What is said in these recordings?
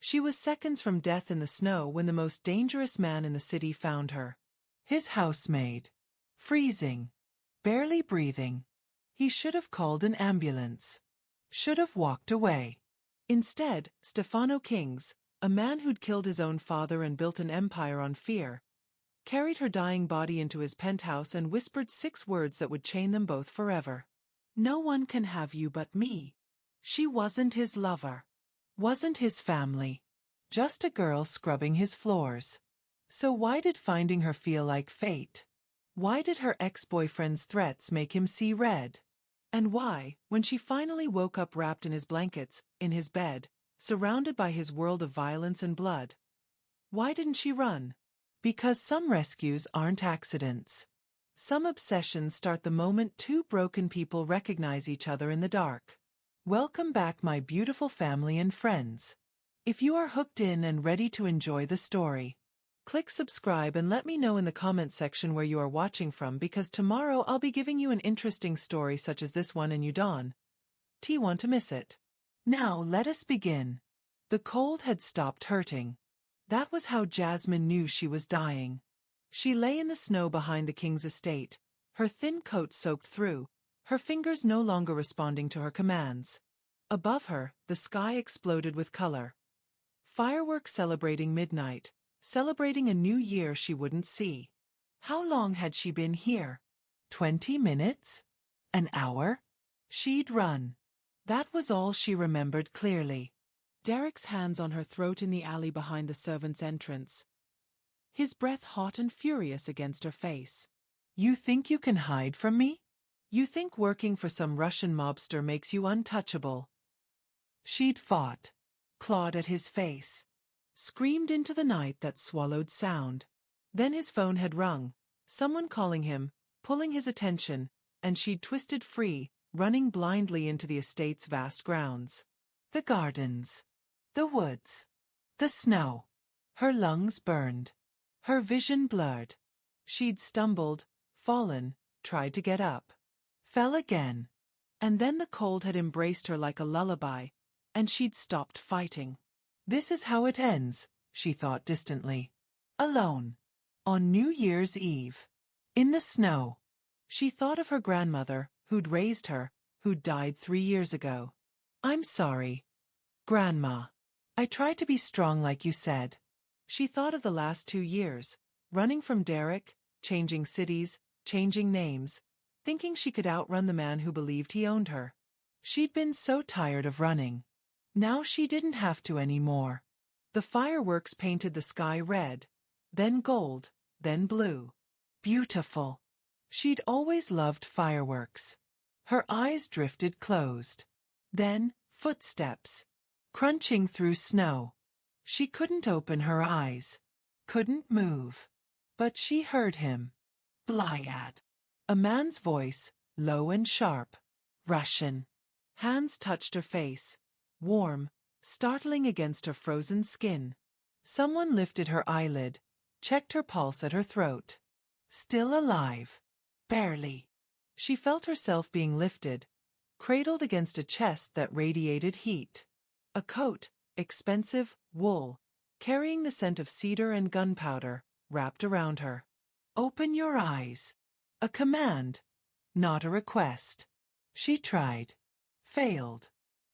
She was seconds from death in the snow when the most dangerous man in the city found her. His housemaid. Freezing. Barely breathing. He should have called an ambulance. Should have walked away. Instead, Stefano Kings, a man who'd killed his own father and built an empire on fear, carried her dying body into his penthouse and whispered 6 words that would chain them both forever. No one can have you but me. She wasn't his lover. Wasn't his family. Just a girl scrubbing his floors. So why did finding her feel like fate? Why did her ex-boyfriend's threats make him see red? And why, when she finally woke up wrapped in his blankets, in his bed, surrounded by his world of violence and blood, why didn't she run? Because some rescues aren't accidents. Some obsessions start the moment 2 broken people recognize each other in the dark. Welcome back, my beautiful family and friends. If you are hooked in and ready to enjoy the story, click subscribe and let me know in the comment section where you are watching from, because tomorrow I'll be giving you an interesting story such as this one and you don't want to miss it. Now let us begin. The cold had stopped hurting. That was how Jasmine knew she was dying. She lay in the snow behind the king's estate, her thin coat soaked through, her fingers no longer responding to her commands. Above her, the sky exploded with color. Fireworks celebrating midnight, celebrating a new year she wouldn't see. How long had she been here? 20 minutes? An hour? She'd run. That was all she remembered clearly. Derek's hands on her throat in the alley behind the servants' entrance. His breath hot and furious against her face. You think you can hide from me? You think working for some Russian mobster makes you untouchable? She'd fought, clawed at his face, screamed into the night that swallowed sound. Then his phone had rung, someone calling him, pulling his attention, and she'd twisted free, running blindly into the estate's vast grounds. The gardens. The woods. The snow. Her lungs burned. Her vision blurred. She'd stumbled, fallen, tried to get up. Fell again. And then the cold had embraced her like a lullaby, and she'd stopped fighting. This is how it ends, she thought distantly. Alone. On New Year's Eve. In the snow. She thought of her grandmother, who'd raised her, who'd died 3 years ago. I'm sorry, Grandma. I tried to be strong like you said. She thought of the last 2 years, running from Derek, changing cities, changing names, thinking she could outrun the man who believed he owned her. She'd been so tired of running. Now she didn't have to anymore. The fireworks painted the sky red, then gold, then blue. Beautiful. She'd always loved fireworks. Her eyes drifted closed. Then, footsteps. Crunching through snow. She couldn't open her eyes. Couldn't move. But she heard him. Blyad. A man's voice, low and sharp. Russian. Hands touched her face. Warm, startling against her frozen skin. Someone lifted her eyelid, checked her pulse at her throat. Still alive. Barely. She felt herself being lifted, cradled against a chest that radiated heat. A coat, expensive, wool, carrying the scent of cedar and gunpowder, wrapped around her. Open your eyes. A command, not a request. She tried. Failed.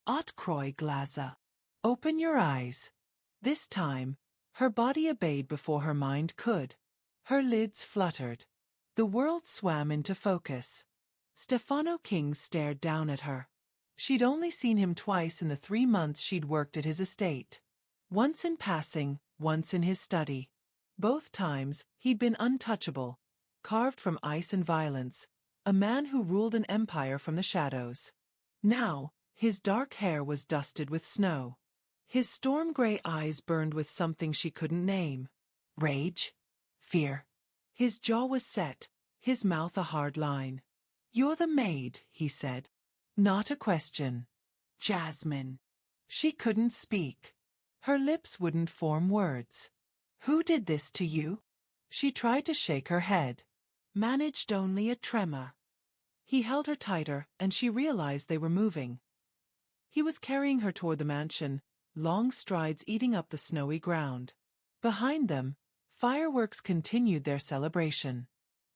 Открой глаза. Open your eyes. This time, her body obeyed before her mind could. Her lids fluttered. The world swam into focus. Stefano Kings stared down at her. She'd only seen him twice in the 3 months she'd worked at his estate. Once in passing, once in his study. Both times, he'd been untouchable, carved from ice and violence, a man who ruled an empire from the shadows. Now, his dark hair was dusted with snow. His storm-gray eyes burned with something she couldn't name. Rage? Fear? His jaw was set, his mouth a hard line. You're the maid, he said. Not a question. Jasmine. She couldn't speak. Her lips wouldn't form words. Who did this to you? She tried to shake her head. Managed only a tremor. He held her tighter, and she realized they were moving. He was carrying her toward the mansion, long strides eating up the snowy ground. Behind them, fireworks continued their celebration.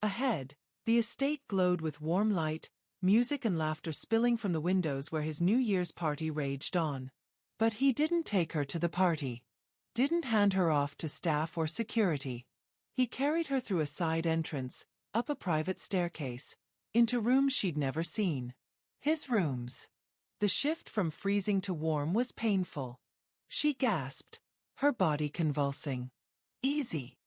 Ahead, the estate glowed with warm light, music and laughter spilling from the windows where his New Year's party raged on. But he didn't take her to the party. Didn't hand her off to staff or security. He carried her through a side entrance, up a private staircase, into rooms she'd never seen. His rooms. The shift from freezing to warm was painful. She gasped, her body convulsing. Easy.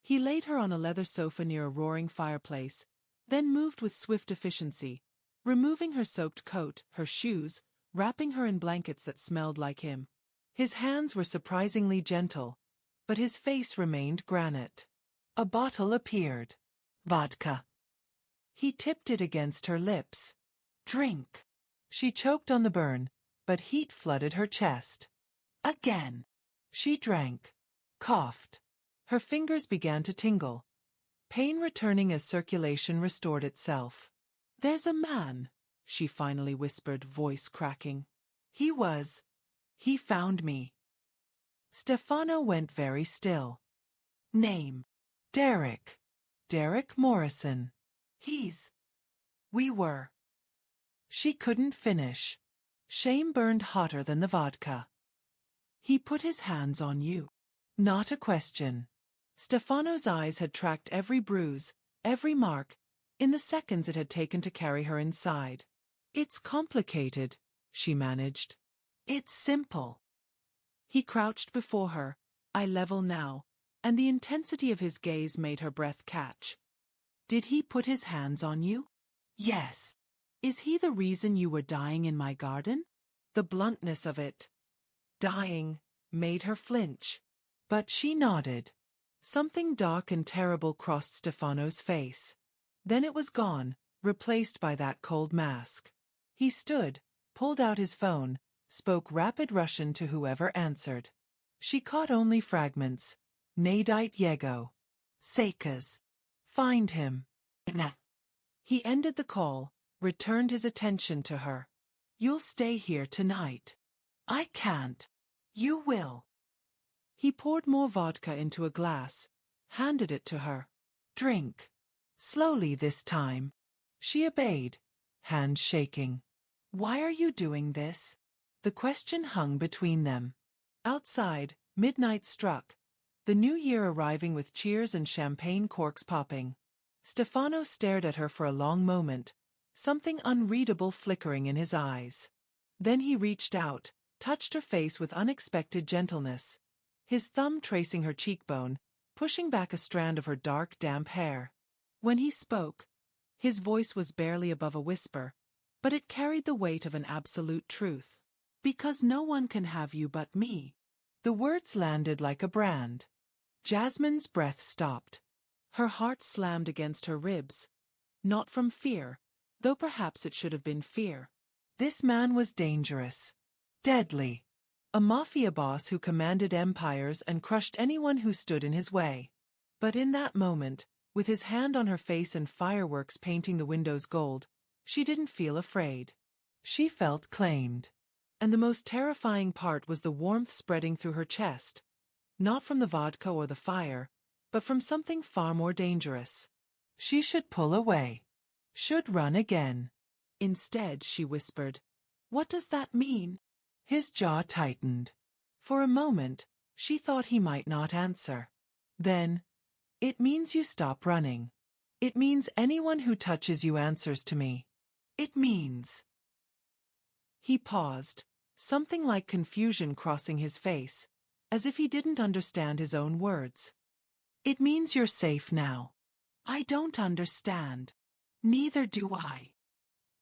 He laid her on a leather sofa near a roaring fireplace, then moved with swift efficiency, removing her soaked coat, her shoes, wrapping her in blankets that smelled like him. His hands were surprisingly gentle, but his face remained granite. A bottle appeared. Vodka. He tipped it against her lips. Drink. She choked on the burn, but heat flooded her chest. Again. She drank. Coughed. Her fingers began to tingle, pain returning as circulation restored itself. There's a man, she finally whispered, voice cracking. He found me. Stefano went very still. Name. Derek. Derek Morrison. We were. She couldn't finish. Shame burned hotter than the vodka. He put his hands on you. Not a question. Stefano's eyes had tracked every bruise, every mark, in the seconds it had taken to carry her inside. It's complicated, she managed. It's simple. He crouched before her, eye level now, and the intensity of his gaze made her breath catch. Did he put his hands on you? Yes. Is he the reason you were dying in my garden? The bluntness of it, dying, made her flinch. But she nodded. Something dark and terrible crossed Stefano's face. Then it was gone, replaced by that cold mask. He stood, pulled out his phone, spoke rapid Russian to whoever answered. She caught only fragments. Nadite Yego. Sekas. Find him. Nah. He ended the call, returned his attention to her. You'll stay here tonight. I can't. You will. He poured more vodka into a glass, handed it to her. Drink. Slowly this time. She obeyed, hands shaking. Why are you doing this? The question hung between them. Outside, midnight struck, the new year arriving with cheers and champagne corks popping. Stefano stared at her for a long moment, something unreadable flickering in his eyes. Then he reached out, touched her face with unexpected gentleness, his thumb tracing her cheekbone, pushing back a strand of her dark, damp hair. When he spoke, his voice was barely above a whisper, but it carried the weight of an absolute truth. Because no one can have you but me. The words landed like a brand. Jasmine's breath stopped. Her heart slammed against her ribs. Not from fear, though perhaps it should have been fear. This man was dangerous. Deadly. A mafia boss who commanded empires and crushed anyone who stood in his way. But in that moment, with his hand on her face and fireworks painting the windows gold, she didn't feel afraid. She felt claimed. And the most terrifying part was the warmth spreading through her chest, not from the vodka or the fire, but from something far more dangerous. She should pull away. Should run again. Instead, she whispered, "What does that mean?" His jaw tightened. For a moment, she thought he might not answer. Then, "It means you stop running. It means anyone who touches you answers to me. It means..." He paused, something like confusion crossing his face, as if he didn't understand his own words. "It means you're safe now." "I don't understand." "Neither do I."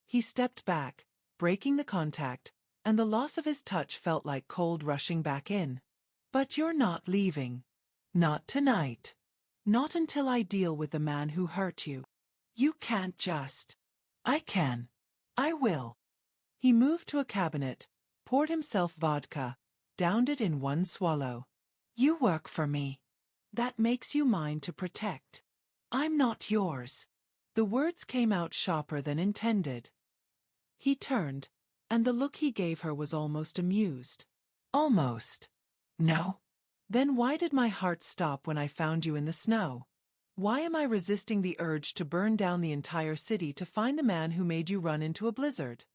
He stepped back, breaking the contact, and the loss of his touch felt like cold rushing back in. "But you're not leaving. Not tonight. Not until I deal with the man who hurt you. You can't just..." "I can. I will." He moved to a cabinet, poured himself vodka, downed it in one swallow. "You work for me. That makes you mine to protect. I'm not yours." The words came out sharper than intended. He turned, and the look he gave her was almost amused. Almost. No. Then why did my heart stop when I found you in the snow? Why am I resisting the urge to burn down the entire city to find the man who made you run into a blizzard?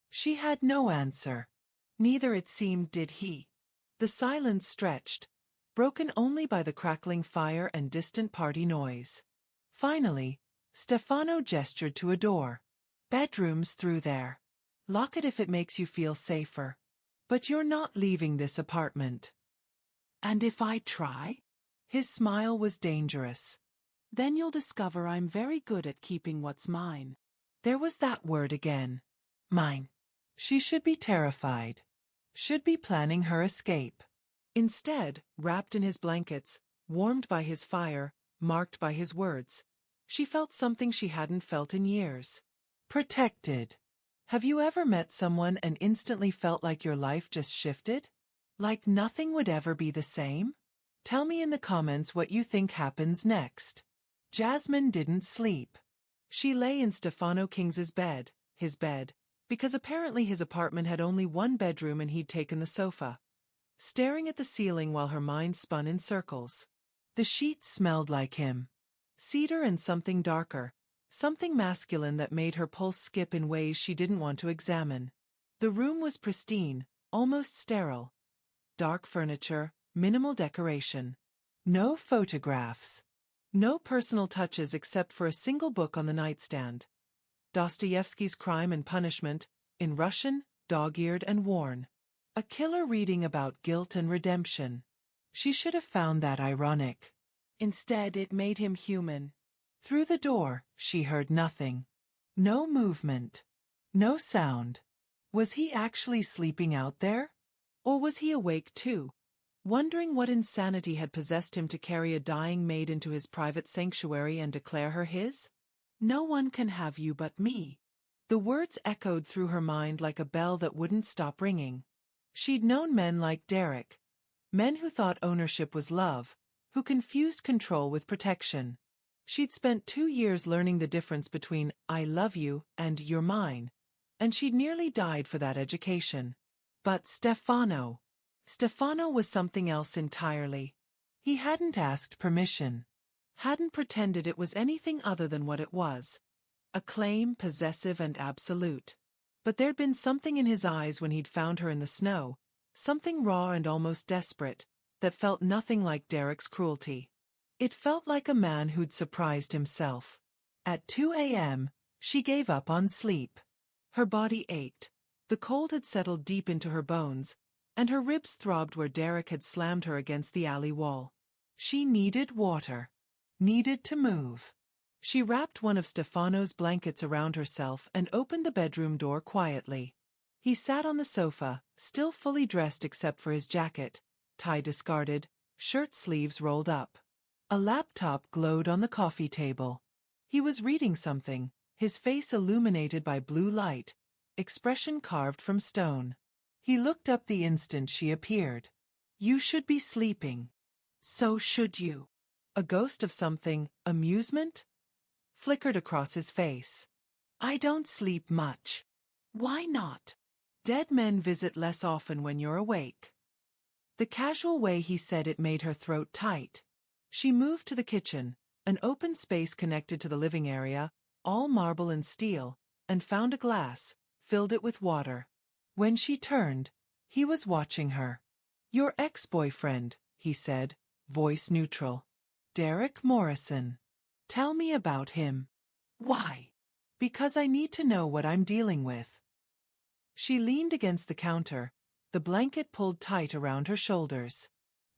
She had no answer. Neither, it seemed, did he. The silence stretched, broken only by the crackling fire and distant party noise. Finally, Stefano gestured to a door. Bedrooms through there. Lock it if it makes you feel safer. But you're not leaving this apartment. And if I try? His smile was dangerous. Then you'll discover I'm very good at keeping what's mine. There was that word again. Mine. She should be terrified. Should be planning her escape. Instead, wrapped in his blankets, warmed by his fire, marked by his words, she felt something she hadn't felt in years. Protected. Have you ever met someone and instantly felt like your life just shifted? Like nothing would ever be the same? Tell me in the comments what you think happens next. Jasmine didn't sleep. She lay in Stefano Kings's bed, his bed, because apparently his apartment had only one bedroom and he'd taken the sofa, staring at the ceiling while her mind spun in circles. The sheets smelled like him. Cedar and something darker, something masculine that made her pulse skip in ways she didn't want to examine. The room was pristine, almost sterile. Dark furniture, minimal decoration. No photographs. No personal touches except for a single book on the nightstand. Dostoevsky's Crime and Punishment, in Russian, dog-eared and worn. A killer reading about guilt and redemption. She should have found that ironic. Instead, it made him human. Through the door, she heard nothing. No movement. No sound. Was he actually sleeping out there? Or was he awake too, wondering what insanity had possessed him to carry a dying maid into his private sanctuary and declare her his? No one can have you but me. The words echoed through her mind like a bell that wouldn't stop ringing. She'd known men like Derek. Men who thought ownership was love, who confused control with protection. She'd spent 2 years learning the difference between I love you and you're mine, and she'd nearly died for that education. But Stefano was something else entirely. He hadn't asked permission. Hadn't pretended it was anything other than what it was. A claim, possessive and absolute. But there'd been something in his eyes when he'd found her in the snow, something raw and almost desperate, that felt nothing like Derek's cruelty. It felt like a man who'd surprised himself. At 2 a.m., she gave up on sleep. Her body ached. The cold had settled deep into her bones, and her ribs throbbed where Derek had slammed her against the alley wall. She needed water. Needed to move. She wrapped one of Stefano's blankets around herself and opened the bedroom door quietly. He sat on the sofa, still fully dressed except for his jacket, tie discarded, shirt sleeves rolled up. A laptop glowed on the coffee table. He was reading something, his face illuminated by blue light, expression carved from stone. He looked up the instant she appeared. You should be sleeping. So should you. A ghost of something, amusement, flickered across his face. I don't sleep much. Why not? Dead men visit less often when you're awake. The casual way he said it made her throat tight. She moved to the kitchen, an open space connected to the living area, all marble and steel, and found a glass, filled it with water. When she turned, he was watching her. Your ex-boyfriend, he said, voice neutral. Derek Morrison. Tell me about him. Why? Because I need to know what I'm dealing with. She leaned against the counter, the blanket pulled tight around her shoulders.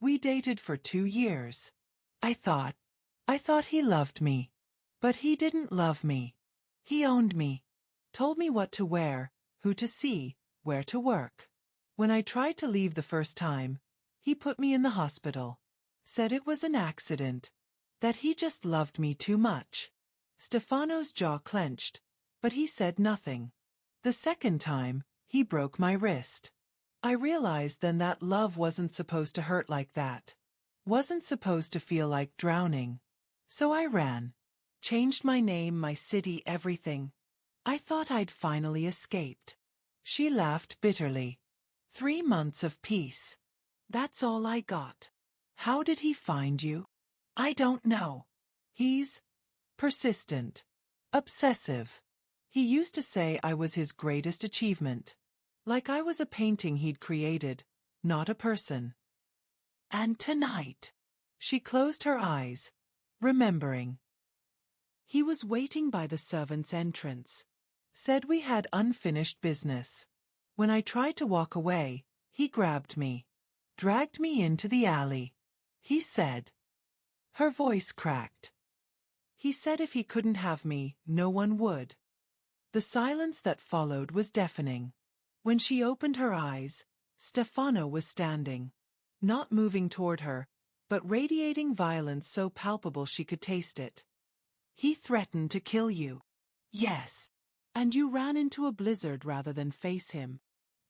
We dated for 2 years. I thought he loved me. But he didn't love me. He owned me. Told me what to wear, who to see, where to work. When I tried to leave the first time, he put me in the hospital. Said it was an accident. That he just loved me too much. Stefano's jaw clenched, but he said nothing. The second time, he broke my wrist. I realized then that love wasn't supposed to hurt like that. Wasn't supposed to feel like drowning. So I ran. Changed my name, my city, everything. I thought I'd finally escaped. She laughed bitterly. 3 months of peace. That's all I got. How did he find you? I don't know. He's persistent. Obsessive. He used to say I was his greatest achievement. Like I was a painting he'd created, not a person. And tonight. She closed her eyes, remembering. He was waiting by the servants' entrance. Said we had unfinished business. When I tried to walk away, he grabbed me. Dragged me into the alley. He said. Her voice cracked. He said if he couldn't have me, no one would. The silence that followed was deafening. When she opened her eyes, Stefano was standing. Not moving toward her, but radiating violence so palpable she could taste it. He threatened to kill you. Yes. And you ran into a blizzard rather than face him.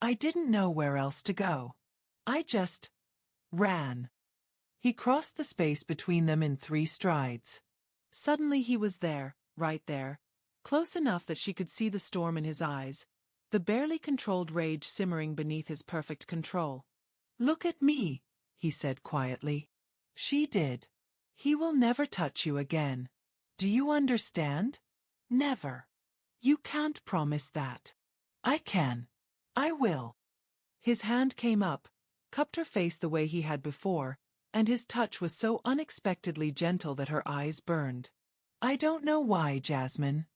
I didn't know where else to go. I just ran. He crossed the space between them in 3 strides. Suddenly he was there, right there, close enough that she could see the storm in his eyes, the barely controlled rage simmering beneath his perfect control. Look at me, he said quietly. She did. He will never touch you again. Do you understand? Never. You can't promise that. I can. I will. His hand came up, cupped her face the way he had before, and his touch was so unexpectedly gentle that her eyes burned. I don't know why, Jasmine.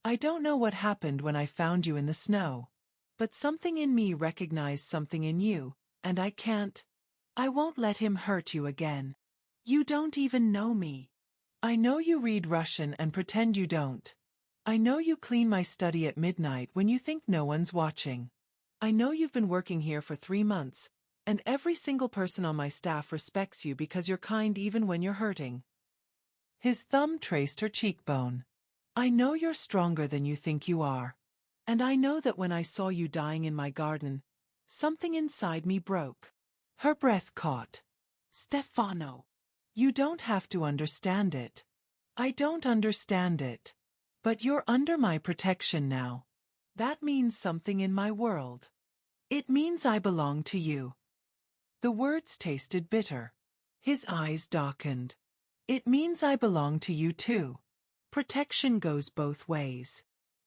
I don't know what happened when I found you in the snow. But something in me recognized something in you, and I can't. I won't let him hurt you again. You don't even know me. I know you read Russian and pretend you don't. I know you clean my study at midnight when you think no one's watching. I know you've been working here for 3 months, and every single person on my staff respects you because you're kind even when you're hurting. His thumb traced her cheekbone. I know you're stronger than you think you are. And I know that when I saw you dying in my garden, something inside me broke. Her breath caught. Stefano. You don't have to understand it. I don't understand it. But you're under my protection now. That means something in my world. It means I belong to you. The words tasted bitter. His eyes darkened. It means I belong to you too. Protection goes both ways.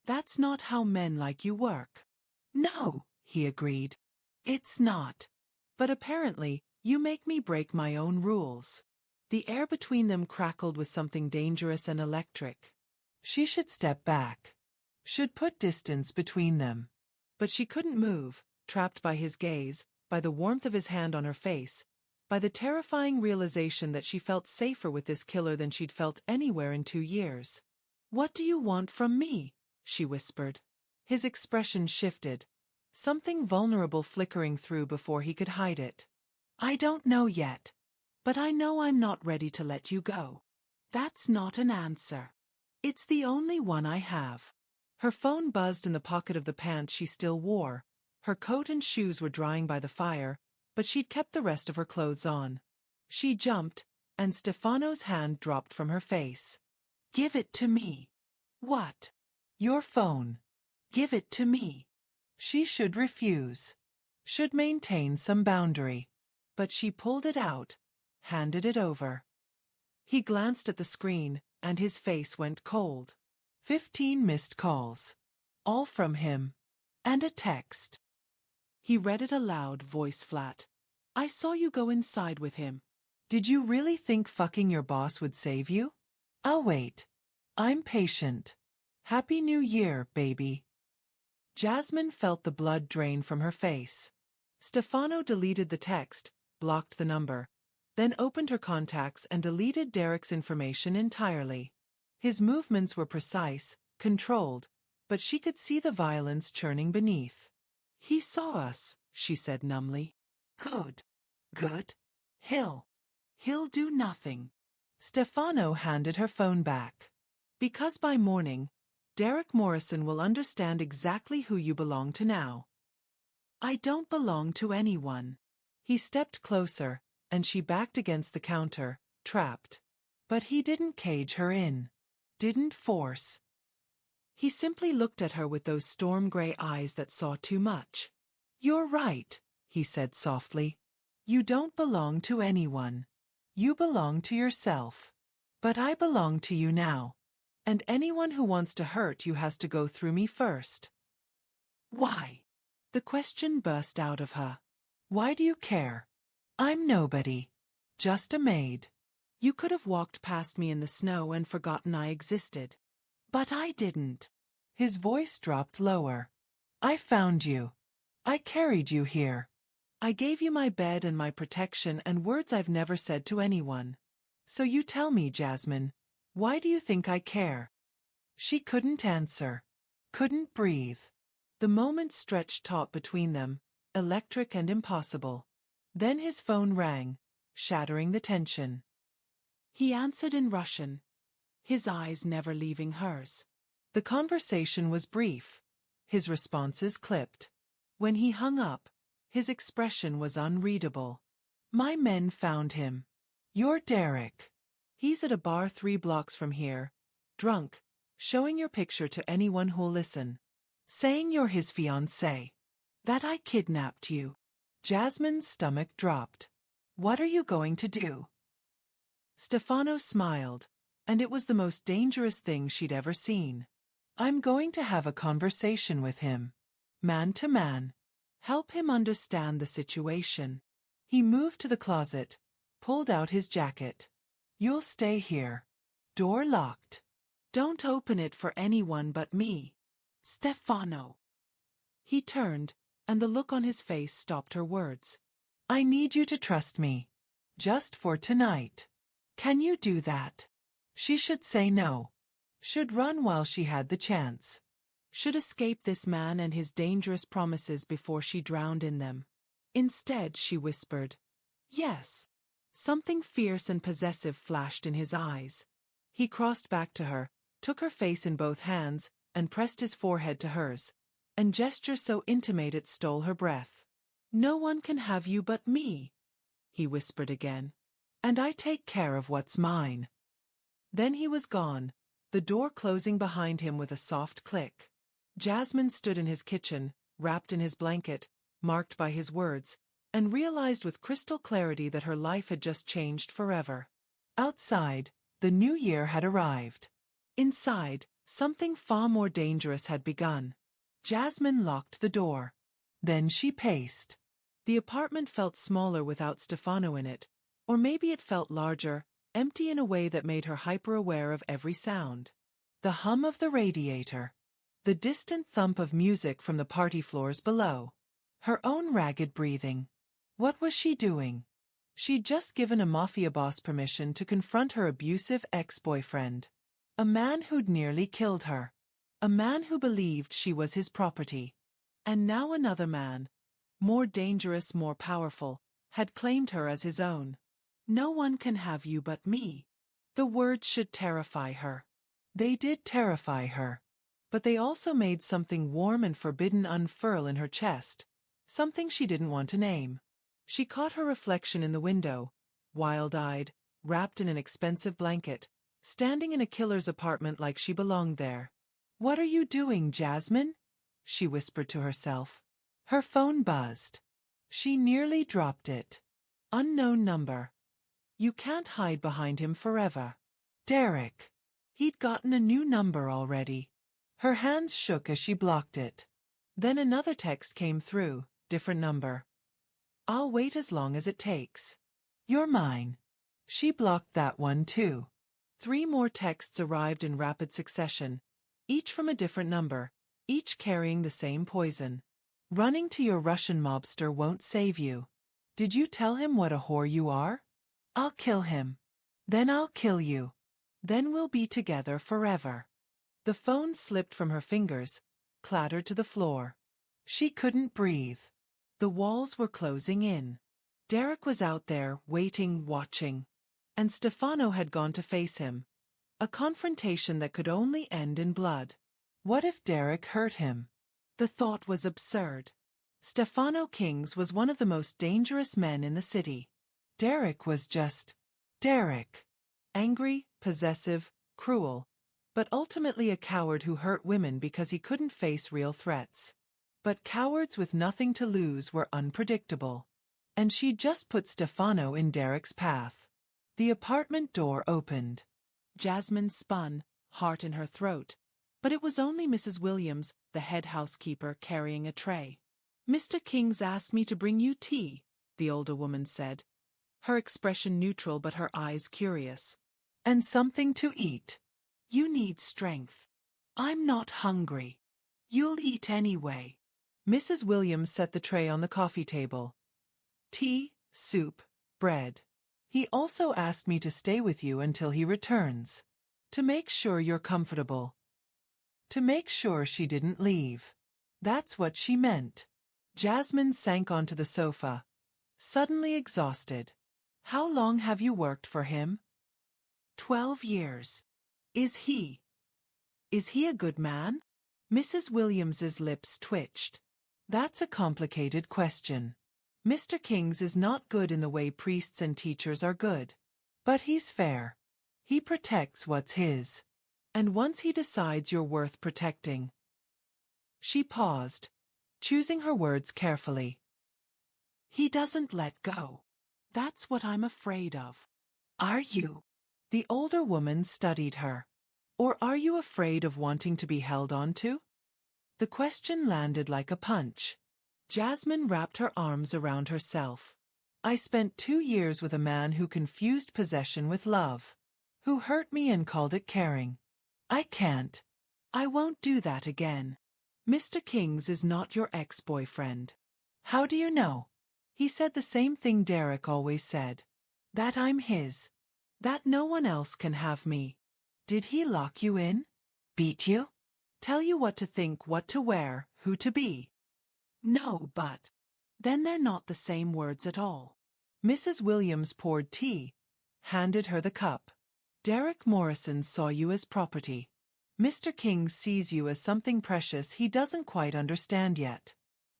That's not how men like you work. No, he agreed. It's not. But apparently, you make me break my own rules. The air between them crackled with something dangerous and electric. She should step back. Should put distance between them. But she couldn't move, trapped by his gaze, by the warmth of his hand on her face, by the terrifying realization that she felt safer with this killer than she'd felt anywhere in 2 years. What do you want from me? She whispered. His expression shifted, something vulnerable flickering through before he could hide it. I don't know yet. But I know I'm not ready to let you go. That's not an answer. It's the only one I have. Her phone buzzed in the pocket of the pants she still wore. Her coat and shoes were drying by the fire, but she'd kept the rest of her clothes on. She jumped, and Stefano's hand dropped from her face. Give it to me. What? Your phone. Give it to me. She should refuse. Should maintain some boundary. But she pulled it out, handed it over. He glanced at the screen, and his face went cold. 15 missed calls. All from him. And a text. He read it aloud, voice flat. I saw you go inside with him. Did you really think fucking your boss would save you? I'll wait. I'm patient. Happy New Year, baby. Jasmine felt the blood drain from her face. Stefano deleted the text, blocked the number, then opened her contacts and deleted Derek's information entirely. His movements were precise, controlled, but she could see the violence churning beneath. He saw us, she said numbly. Good. Good. He'll do nothing. Stefano handed her phone back. Because by morning, Derek Morrison will understand exactly who you belong to now. I don't belong to anyone. He stepped closer, and she backed against the counter, trapped. But he didn't cage her in. Didn't force. He simply looked at her with those storm-gray eyes that saw too much. You're right, he said softly. You don't belong to anyone. You belong to yourself. But I belong to you now. And anyone who wants to hurt you has to go through me first. Why? The question burst out of her. Why do you care? I'm nobody. Just a maid. You could have walked past me in the snow and forgotten I existed. But I didn't. His voice dropped lower. I found you. I carried you here. I gave you my bed and my protection and words I've never said to anyone. So you tell me, Jasmine, why do you think I care? She couldn't answer. Couldn't breathe. The moment stretched taut between them, electric and impossible. Then his phone rang, shattering the tension. He answered in Russian, his eyes never leaving hers. The conversation was brief, his responses clipped. When he hung up, his expression was unreadable. My men found him. You're Derek. He's at a bar 3 blocks from here, drunk, showing your picture to anyone who'll listen. Saying you're his fiancée. That I kidnapped you. Jasmine's stomach dropped. What are you going to do? Stefano smiled, and it was the most dangerous thing she'd ever seen. I'm going to have a conversation with him. Man to man. Help him understand the situation. He moved to the closet, pulled out his jacket. You'll stay here. Door locked. Don't open it for anyone but me. Stefano. He turned, and the look on his face stopped her words. I need you to trust me. Just for tonight. Can you do that? She should say no. Should run while she had the chance. Should escape this man and his dangerous promises before she drowned in them. Instead, she whispered, yes. Something fierce and possessive flashed in his eyes. He crossed back to her, took her face in both hands, and pressed his forehead to hers, and gesture so intimate it stole her breath. No one can have you but me, he whispered again. And I take care of what's mine. Then he was gone, the door closing behind him with a soft click. Jasmine stood in his kitchen, wrapped in his blanket, marked by his words, and realized with crystal clarity that her life had just changed forever. Outside, the new year had arrived. Inside, something far more dangerous had begun. Jasmine locked the door. Then she paced. The apartment felt smaller without Stefano in it, or maybe it felt larger, empty in a way that made her hyper-aware of every sound. The hum of the radiator. The distant thump of music from the party floors below. Her own ragged breathing. What was she doing? She'd just given a mafia boss permission to confront her abusive ex-boyfriend. A man who'd nearly killed her. A man who believed she was his property. And now another man, more dangerous, more powerful, had claimed her as his own. No one can have you but me. The words should terrify her. They did terrify her. But they also made something warm and forbidden unfurl in her chest, something she didn't want to name. She caught her reflection in the window, wild-eyed, wrapped in an expensive blanket, standing in a killer's apartment like she belonged there. What are you doing, Jasmine? She whispered to herself. Her phone buzzed. She nearly dropped it. Unknown number. You can't hide behind him forever. Derek. He'd gotten a new number already. Her hands shook as she blocked it. Then another text came through, different number. I'll wait as long as it takes. You're mine. She blocked that one too. 3 more texts arrived in rapid succession, each from a different number, each carrying the same poison. Running to your Russian mobster won't save you. Did you tell him what a whore you are? I'll kill him. Then I'll kill you. Then we'll be together forever. The phone slipped from her fingers, clattered to the floor. She couldn't breathe. The walls were closing in. Derek was out there, waiting, watching. And Stefano had gone to face him. A confrontation that could only end in blood. What if Derek hurt him? The thought was absurd. Stefano Kings was one of the most dangerous men in the city. Derek was just Derek. Angry, possessive, cruel, but ultimately a coward who hurt women because he couldn't face real threats. But cowards with nothing to lose were unpredictable. And she just put Stefano in Derek's path. The apartment door opened. Jasmine spun, heart in her throat. But it was only Mrs. Williams, the head housekeeper, carrying a tray. "Mr. King's asked me to bring you tea," the older woman said, her expression neutral but her eyes curious. "And something to eat. You need strength." "I'm not hungry." "You'll eat anyway." Mrs. Williams set the tray on the coffee table. "Tea, soup, bread. He also asked me to stay with you until he returns. To make sure you're comfortable. To make sure she didn't leave." That's what she meant. Jasmine sank onto the sofa, suddenly exhausted. "How long have you worked for him?" 12 years. Is he a good man?" Mrs. Williams's lips twitched. "That's a complicated question. Mr. King's is not good in the way priests and teachers are good. But he's fair. He protects what's his. And once he decides you're worth protecting." She paused, choosing her words carefully. "He doesn't let go. That's what I'm afraid of." "Are you?" The older woman studied her. "Or are you afraid of wanting to be held on to?" The question landed like a punch. Jasmine wrapped her arms around herself. "I spent 2 years with a man who confused possession with love. Who hurt me and called it caring. I can't. I won't do that again." "Mr. King's is not your ex-boyfriend." "How do you know?" "He said the same thing Derek always said. That I'm his. That no one else can have me." "Did he lock you in? Beat you? Tell you what to think, what to wear, who to be?" "No, but then they're not the same words at all." Mrs. Williams poured tea, handed her the cup. "Derek Morrison saw you as property. Mr. King sees you as something precious he doesn't quite understand yet.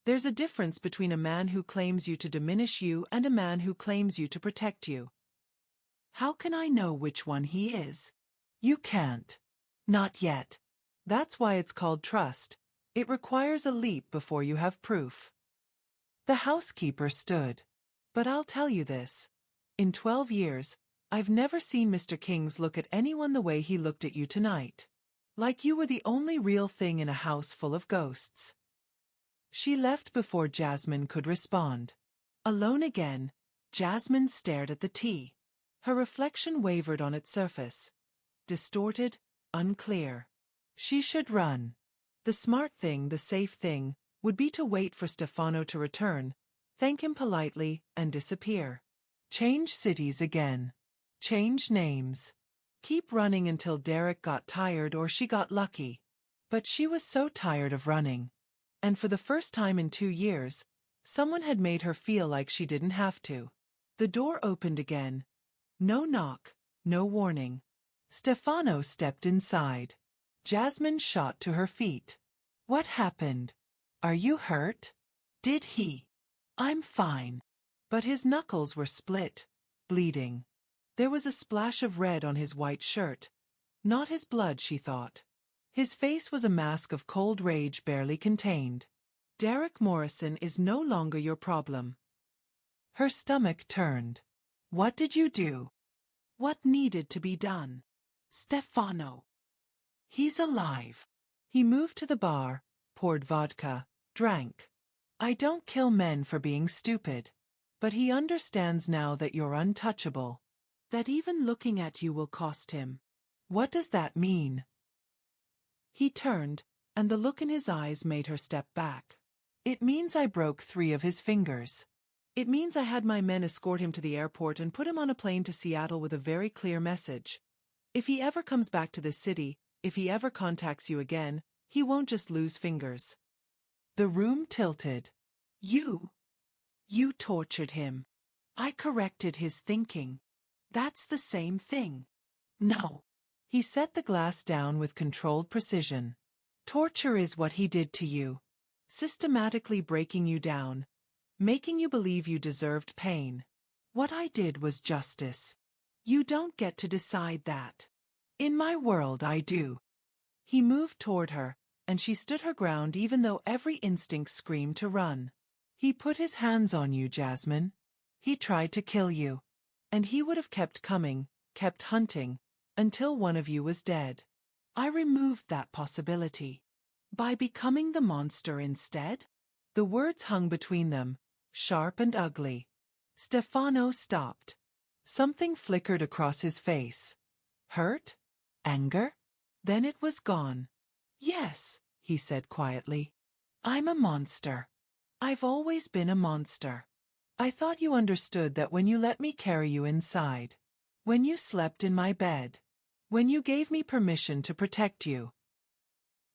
There's a difference between a man who claims you to diminish you and a man who claims you to protect you." "How can I know which one he is?" "You can't. Not yet. That's why it's called trust. It requires a leap before you have proof." The housekeeper stood. "But I'll tell you this. In 12 years, I've never seen Mr. King's look at anyone the way he looked at you tonight. Like you were the only real thing in a house full of ghosts." She left before Jasmine could respond. Alone again, Jasmine stared at the tea. Her reflection wavered on its surface. Distorted, unclear. She should run. The smart thing, the safe thing, would be to wait for Stefano to return, thank him politely, and disappear. Change cities again. Change names. Keep running until Derek got tired or she got lucky. But she was so tired of running. And for the first time in 2 years, someone had made her feel like she didn't have to. The door opened again. No knock, no warning. Stefano stepped inside. Jasmine shot to her feet. "What happened? Are you hurt?" "Did he?" "I'm fine." But his knuckles were split, bleeding. There was a splash of red on his white shirt. Not his blood, she thought. His face was a mask of cold rage barely contained. "Derek Morrison is no longer your problem." Her stomach turned. "What did you do?" "What needed to be done." "Stefano. He's alive." He moved to the bar, poured vodka, drank. "I don't kill men for being stupid. But he understands now that you're untouchable. That even looking at you will cost him." "What does that mean?" He turned, and the look in his eyes made her step back. "It means I broke 3 of his fingers. It means I had my men escort him to the airport and put him on a plane to Seattle with a very clear message. If he ever comes back to this city, if he ever contacts you again, he won't just lose fingers." The room tilted. You tortured him." "I corrected his thinking." "That's the same thing." "No." He set the glass down with controlled precision. "Torture is what he did to you. Systematically breaking you down, making you believe you deserved pain. What I did was justice. You don't get to decide that. In my world I do." He moved toward her, and she stood her ground even though every instinct screamed to run. He put his hands on you, Jasmine. He tried to kill you. And he would have kept coming, kept hunting, until one of you was dead. I removed that possibility. By becoming the monster instead? The words hung between them, sharp and ugly. Stefano stopped. Something flickered across his face. Hurt? Anger? Then it was gone. Yes, he said quietly. I'm a monster. I've always been a monster. I thought you understood that when you let me carry you inside. When you slept in my bed. When you gave me permission to protect you.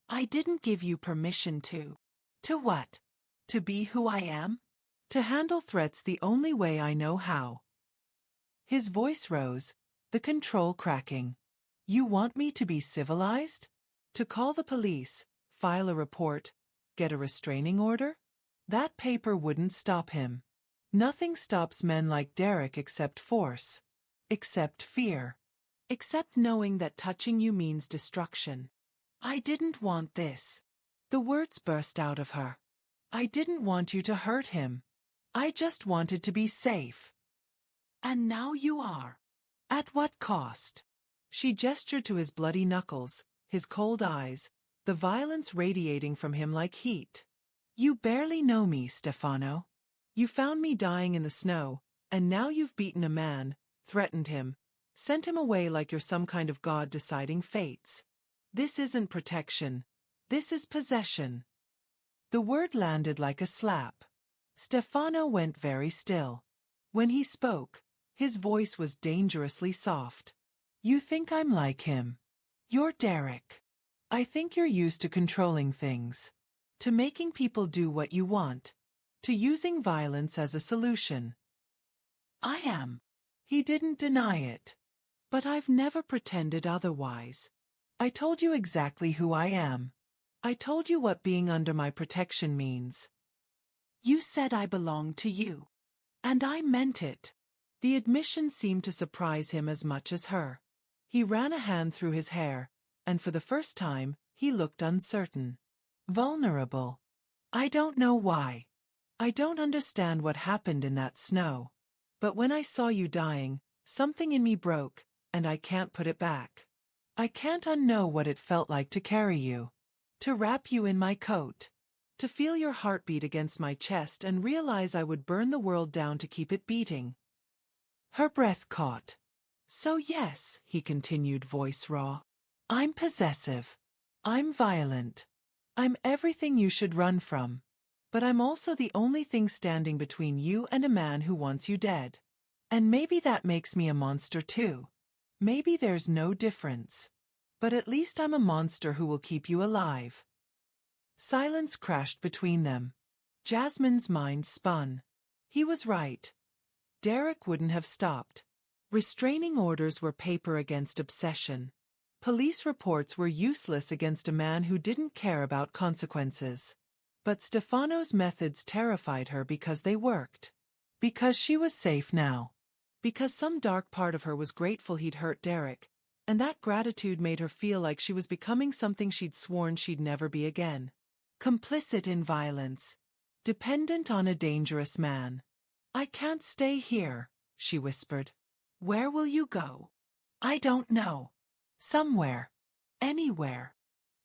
I didn't give you permission to. To what? To be who I am? To handle threats the only way I know how. His voice rose, the control cracking. You want me to be civilized? To call the police, file a report, get a restraining order? That paper wouldn't stop him. Nothing stops men like Derek except force. Except fear. Except knowing that touching you means destruction. I didn't want this. The words burst out of her. I didn't want you to hurt him. I just wanted to be safe. And now you are. At what cost? She gestured to his bloody knuckles, his cold eyes, the violence radiating from him like heat. You barely know me, Stefano. You found me dying in the snow, and now you've beaten a man, threatened him, sent him away like you're some kind of god deciding fates. This isn't protection. This is possession. The word landed like a slap. Stefano went very still. When he spoke, his voice was dangerously soft. You think I'm like him. You're Derek. I think you're used to controlling things. To making people do what you want. To using violence as a solution. I am. He didn't deny it. But I've never pretended otherwise. I told you exactly who I am. I told you what being under my protection means. You said I belonged to you. And I meant it. The admission seemed to surprise him as much as her. He ran a hand through his hair, and for the first time, he looked uncertain. Vulnerable. I don't know why. I don't understand what happened in that snow. But when I saw you dying, something in me broke, and I can't put it back. I can't unknow what it felt like to carry you. To wrap you in my coat. To feel your heartbeat against my chest and realize I would burn the world down to keep it beating. Her breath caught. So yes, he continued, voice raw. I'm possessive. I'm violent. I'm everything you should run from. But I'm also the only thing standing between you and a man who wants you dead. And maybe that makes me a monster too. Maybe there's no difference. But at least I'm a monster who will keep you alive. Silence crashed between them. Jasmine's mind spun. He was right. Derek wouldn't have stopped. Restraining orders were paper against obsession. Police reports were useless against a man who didn't care about consequences. But Stefano's methods terrified her because they worked. Because she was safe now. Because some dark part of her was grateful he'd hurt Derek, and that gratitude made her feel like she was becoming something she'd sworn she'd never be again. Complicit in violence. Dependent on a dangerous man. I can't stay here, she whispered. Where will you go? I don't know. Somewhere. Anywhere.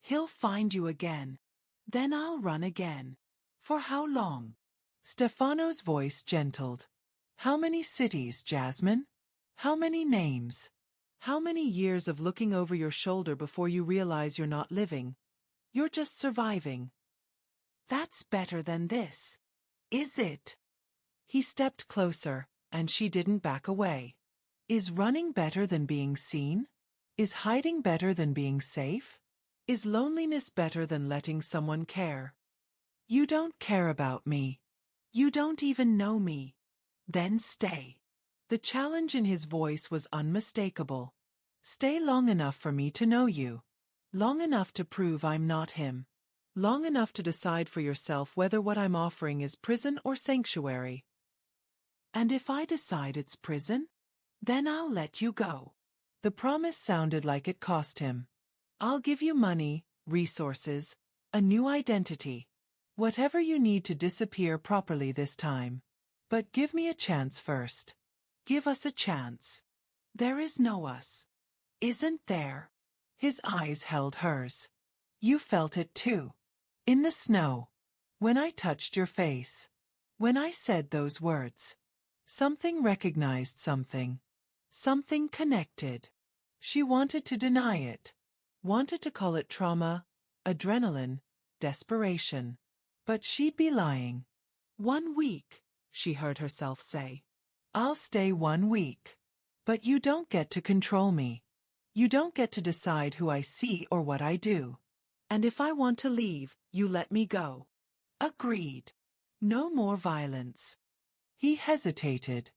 He'll find you again. Then I'll run again. For how long? Stefano's voice gentled. How many cities, Jasmine? How many names? How many years of looking over your shoulder before you realize you're not living? You're just surviving. That's better than this. Is it? He stepped closer, and she didn't back away. Is running better than being seen? Is hiding better than being safe? Is loneliness better than letting someone care? You don't care about me. You don't even know me. Then stay. The challenge in his voice was unmistakable. Stay long enough for me to know you. Long enough to prove I'm not him. Long enough to decide for yourself whether what I'm offering is prison or sanctuary. And if I decide it's prison? Then I'll let you go. The promise sounded like it cost him. I'll give you money, resources, A new identity. Whatever you need to disappear properly this time. But give me a chance first. Give us a chance. There is no us. Isn't there? His eyes held hers. You felt it too. In the snow. When I touched your face. When I said those words. Something recognized something. Something connected. She wanted to deny it. Wanted to call it trauma, adrenaline, desperation. But she'd be lying. 1 week, she heard herself say. I'll stay 1 week. But you don't get to control me. You don't get to decide who I see or what I do. And if I want to leave, you let me go. Agreed. No more violence. He hesitated.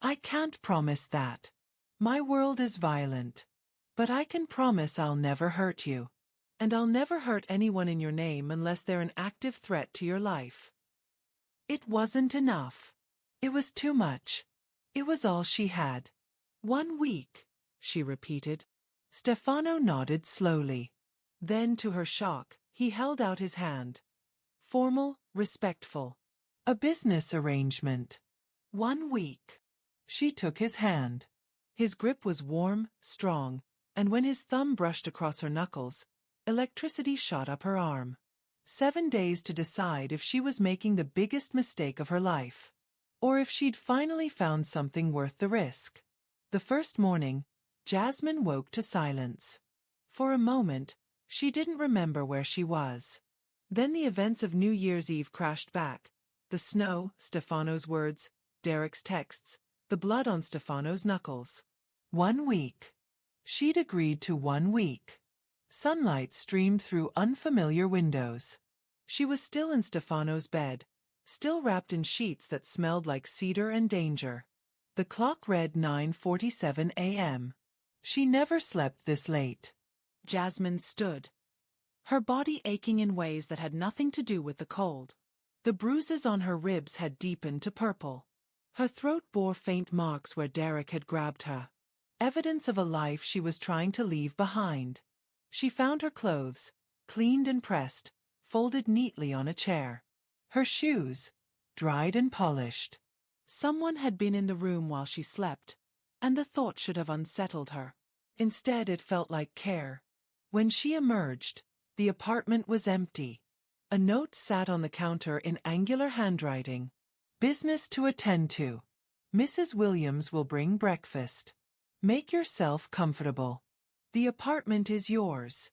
I can't promise that. My world is violent. But I can promise I'll never hurt you. And I'll never hurt anyone in your name unless they're an active threat to your life. It wasn't enough. It was too much. It was all she had. 1 week, she repeated. Stefano nodded slowly. Then, to her shock, he held out his hand. Formal, respectful. A business arrangement. 1 week. She took his hand. His grip was warm, strong, and when his thumb brushed across her knuckles, electricity shot up her arm. 7 days to decide if she was making the biggest mistake of her life. Or if she'd finally found something worth the risk. The first morning, Jasmine woke to silence. For a moment, she didn't remember where she was. Then the events of New Year's Eve crashed back. The snow, Stefano's words, Derek's texts, the blood on Stefano's knuckles. 1 week. She'd agreed to 1 week. Sunlight streamed through unfamiliar windows. She was still in Stefano's bed, still wrapped in sheets that smelled like cedar and danger. The clock read 9:47 a.m. She never slept this late. Jasmine stood, her body aching in ways that had nothing to do with the cold. The bruises on her ribs had deepened to purple. Her throat bore faint marks where Derek had grabbed her. Evidence of a life she was trying to leave behind. She found her clothes, cleaned and pressed, folded neatly on a chair. Her shoes, dried and polished. Someone had been in the room while she slept, and the thought should have unsettled her. Instead, it felt like care. When she emerged, the apartment was empty. A note sat on the counter in angular handwriting. Business to attend to. Mrs. Williams will bring breakfast. Make yourself comfortable. The apartment is yours.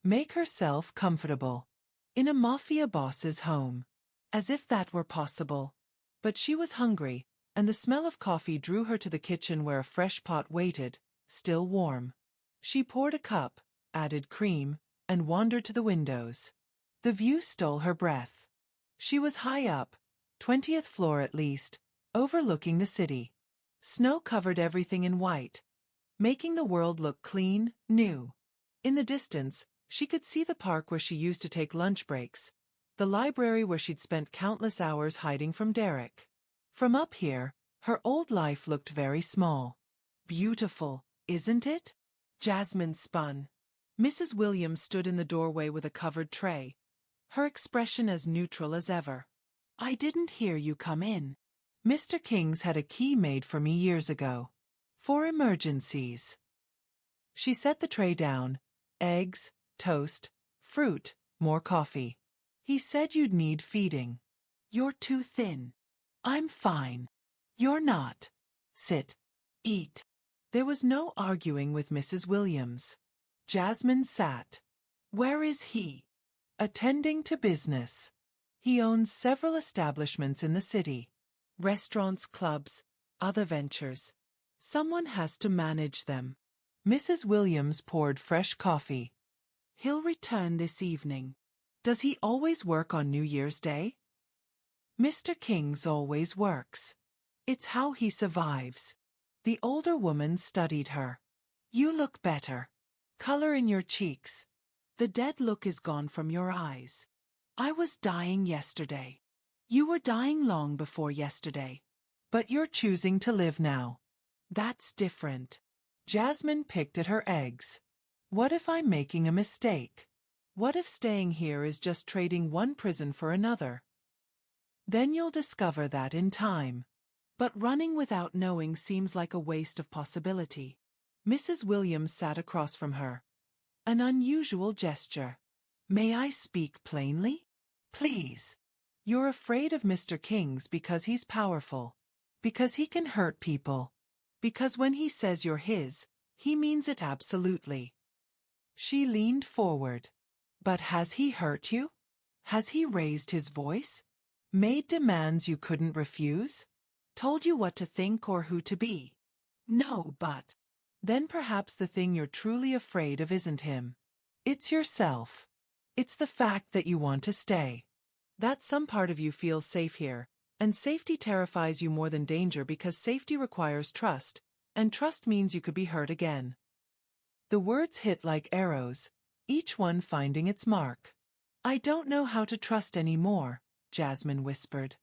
Make herself comfortable. In a mafia boss's home. As if that were possible. But she was hungry, and the smell of coffee drew her to the kitchen where a fresh pot waited, still warm. She poured a cup, added cream, and wandered to the windows. The view stole her breath. She was high up, 20th floor at least, overlooking the city. Snow covered everything in white, making the world look clean, new. In the distance, she could see the park where she used to take lunch breaks, the library where she'd spent countless hours hiding from Derek. From up here, her old life looked very small. Beautiful, isn't it? Jasmine spun. Mrs. Williams stood in the doorway with a covered tray, her expression as neutral as ever. I didn't hear you come in. Mr. King's had a key made for me years ago. For emergencies. She set the tray down. Eggs, toast, fruit, more coffee. He said you'd need feeding. You're too thin. I'm fine. You're not. Sit. Eat. There was no arguing with Mrs. Williams. Jasmine sat. Where is he? Attending to business. He owns several establishments in the city. Restaurants, clubs, other ventures. Someone has to manage them. Mrs. Williams poured fresh coffee. He'll return this evening. Does he always work on New Year's Day? Mr. King's always works. It's how he survives. The older woman studied her. You look better. Color in your cheeks. The dead look is gone from your eyes. I was dying yesterday. You were dying long before yesterday. But you're choosing to live now. That's different. Jasmine picked at her eggs. What if I'm making a mistake? What if staying here is just trading one prison for another? Then you'll discover that in time. But running without knowing seems like a waste of possibility. Mrs. Williams sat across from her. An unusual gesture. May I speak plainly? Please. You're afraid of Mr. King's because he's powerful. Because he can hurt people. Because when he says you're his, he means it absolutely. She leaned forward. But has he hurt you? Has he raised his voice? Made demands you couldn't refuse? Told you what to think or who to be? No, but... Then perhaps the thing you're truly afraid of isn't him. It's yourself. It's the fact that you want to stay. That some part of you feels safe here, and safety terrifies you more than danger because safety requires trust, and trust means you could be hurt again. The words hit like arrows, each one finding its mark. I don't know how to trust anymore, Jasmine whispered.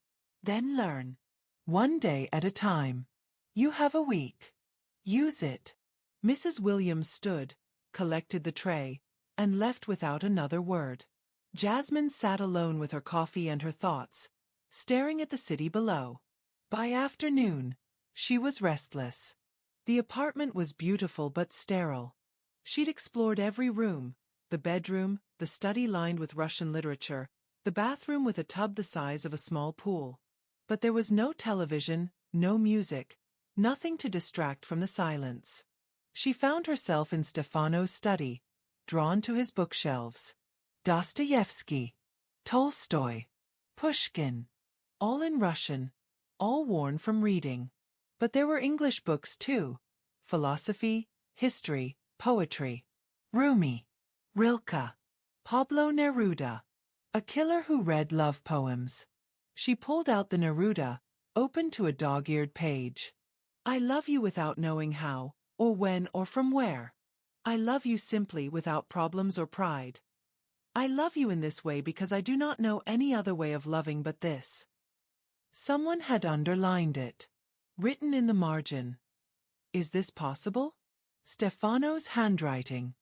Then learn. One day at a time. You have a week. Use it. Mrs. Williams stood, collected the tray, and left without another word. Jasmine sat alone with her coffee and her thoughts, staring at the city below. By afternoon, she was restless. The apartment was beautiful but sterile. She'd explored every room, the bedroom, the study lined with Russian literature, the bathroom with a tub the size of a small pool. But there was no television, no music, nothing to distract from the silence. She found herself in Stefano's study, drawn to his bookshelves. Dostoevsky, Tolstoy, Pushkin, all in Russian, all worn from reading. But there were English books too, philosophy, history, poetry. Rumi, Rilke, Pablo Neruda, a killer who read love poems. She pulled out the Neruda, opened to a dog-eared page. I love you without knowing how, or when or from where. I love you simply without problems or pride. I love you in this way because I do not know any other way of loving but this. Someone had underlined it. Written in the margin. Is this possible? Stefano's handwriting.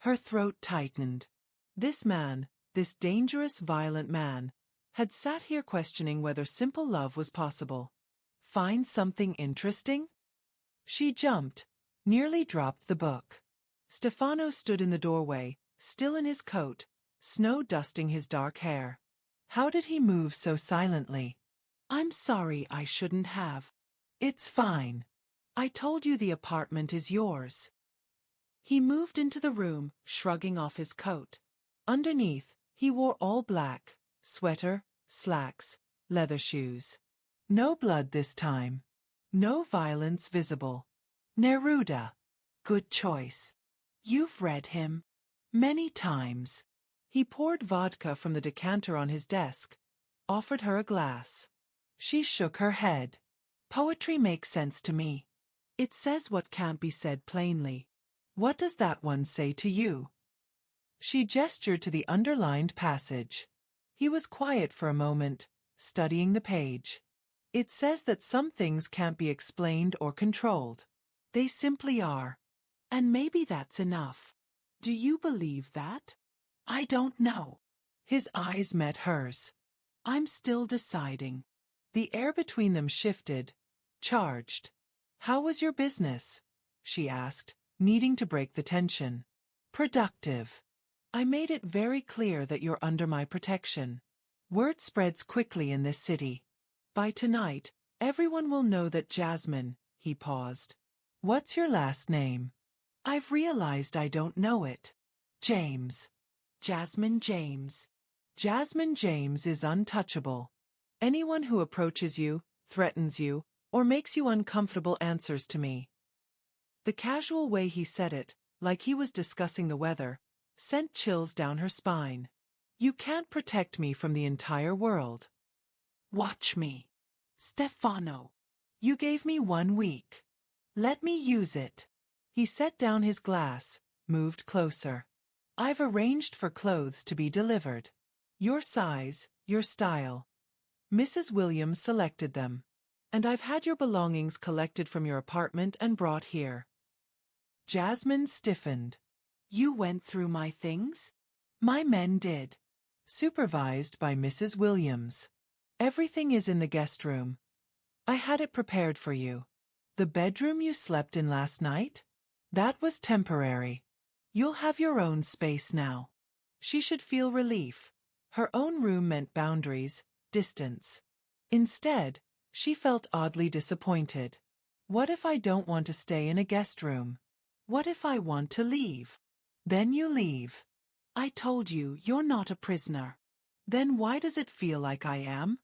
Her throat tightened. This man, this dangerous, violent man, had sat here questioning whether simple love was possible. Find something interesting? She jumped, nearly dropped the book. Stefano stood in the doorway, still in his coat, snow dusting his dark hair. How did he move so silently? I'm sorry, I shouldn't have. It's fine. I told you the apartment is yours. He moved into the room, shrugging off his coat. Underneath, he wore all black, sweater, slacks, leather shoes. No blood this time. No violence visible. Neruda. Good choice. You've read him. Many times. He poured vodka from the decanter on his desk, offered her a glass. She shook her head. Poetry makes sense to me. It says what can't be said plainly. What does that one say to you? She gestured to the underlined passage. He was quiet for a moment, studying the page. It says that some things can't be explained or controlled. They simply are. And maybe that's enough. Do you believe that? I don't know. His eyes met hers. I'm still deciding. The air between them shifted, charged. How was your business? She asked, needing to break the tension. Productive. I made it very clear that you're under my protection. Word spreads quickly in this city. By tonight, everyone will know that Jasmine, he paused. What's your last name? I've realized I don't know it. James. Jasmine James. Jasmine James is untouchable. Anyone who approaches you, threatens you, or makes you uncomfortable answers to me. The casual way he said it, like he was discussing the weather, sent chills down her spine. You can't protect me from the entire world. Watch me. Stefano. You gave me 1 week. Let me use it. He set down his glass, moved closer. I've arranged for clothes to be delivered. Your size, your style. Mrs. Williams selected them. And I've had your belongings collected from your apartment and brought here. Jasmine stiffened. You went through my things? My men did. Supervised by Mrs. Williams. Everything is in the guest room. I had it prepared for you. The bedroom you slept in last night? That was temporary. You'll have your own space now. She should feel relief. Her own room meant boundaries, distance. Instead, she felt oddly disappointed. What if I don't want to stay in a guest room? What if I want to leave? Then you leave. I told you, you're not a prisoner. Then why does it feel like I am?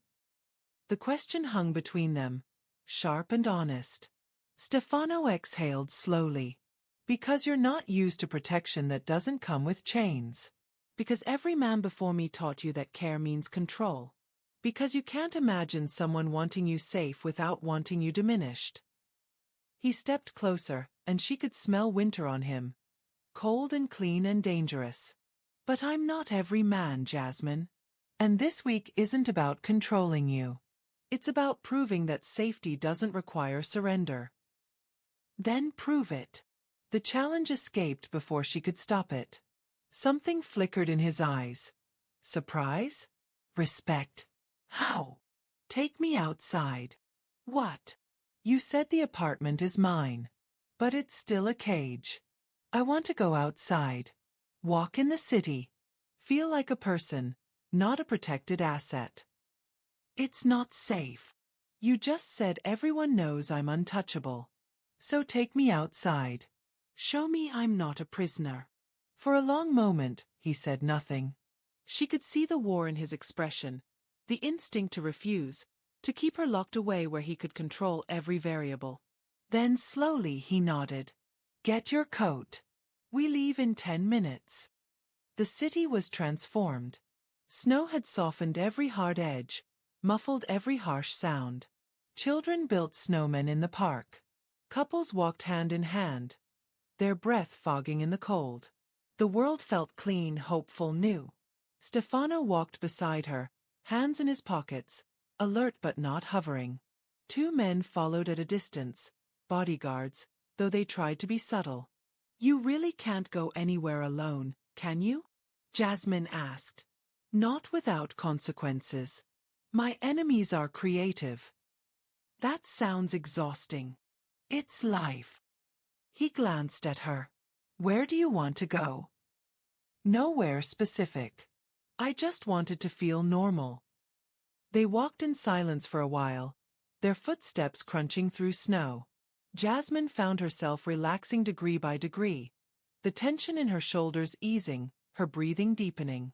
The question hung between them, sharp and honest. Stefano exhaled slowly. Because you're not used to protection that doesn't come with chains. Because every man before me taught you that care means control. Because you can't imagine someone wanting you safe without wanting you diminished. He stepped closer, and she could smell winter on him. Cold and clean and dangerous. But I'm not every man, Jasmine. And this week isn't about controlling you. It's about proving that safety doesn't require surrender. Then prove it. The challenge escaped before she could stop it. Something flickered in his eyes. Surprise? Respect. How? Take me outside. What? You said the apartment is mine. But it's still a cage. I want to go outside. Walk in the city. Feel like a person, not a protected asset. It's not safe. You just said everyone knows I'm untouchable. So take me outside. Show me I'm not a prisoner. For a long moment, he said nothing. She could see the war in his expression, the instinct to refuse, to keep her locked away where he could control every variable. Then slowly he nodded. Get your coat. We leave in 10 minutes. The city was transformed. Snow had softened every hard edge, muffled every harsh sound. Children built snowmen in the park. Couples walked hand in hand, their breath fogging in the cold. The world felt clean, hopeful, new. Stefano walked beside her, hands in his pockets, alert but not hovering. Two men followed at a distance, bodyguards, though they tried to be subtle. You really can't go anywhere alone, can you? Jasmine asked. Not without consequences. My enemies are creative. That sounds exhausting. It's life. He glanced at her. Where do you want to go? Nowhere specific. I just wanted to feel normal. They walked in silence for a while, their footsteps crunching through snow. Jasmine found herself relaxing degree by degree, the tension in her shoulders easing, her breathing deepening.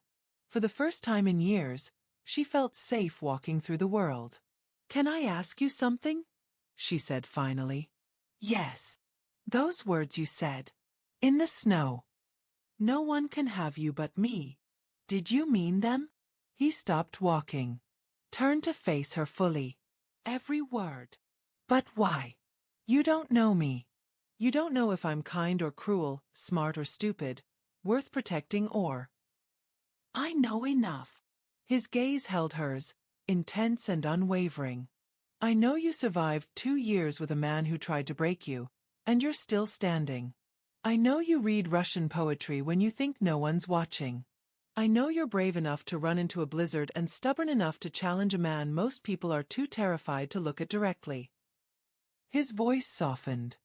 For the first time in years, she felt safe walking through the world. Can I ask you something? She said finally. Yes. Those words you said. In the snow. No one can have you but me. Did you mean them? He stopped walking. Turned to face her fully. Every word. But why? You don't know me. You don't know if I'm kind or cruel, smart or stupid, worth protecting or... I know enough. His gaze held hers, intense and unwavering. I know you survived 2 years with a man who tried to break you, and you're still standing. I know you read Russian poetry when you think no one's watching. I know you're brave enough to run into a blizzard and stubborn enough to challenge a man most people are too terrified to look at directly. His voice softened.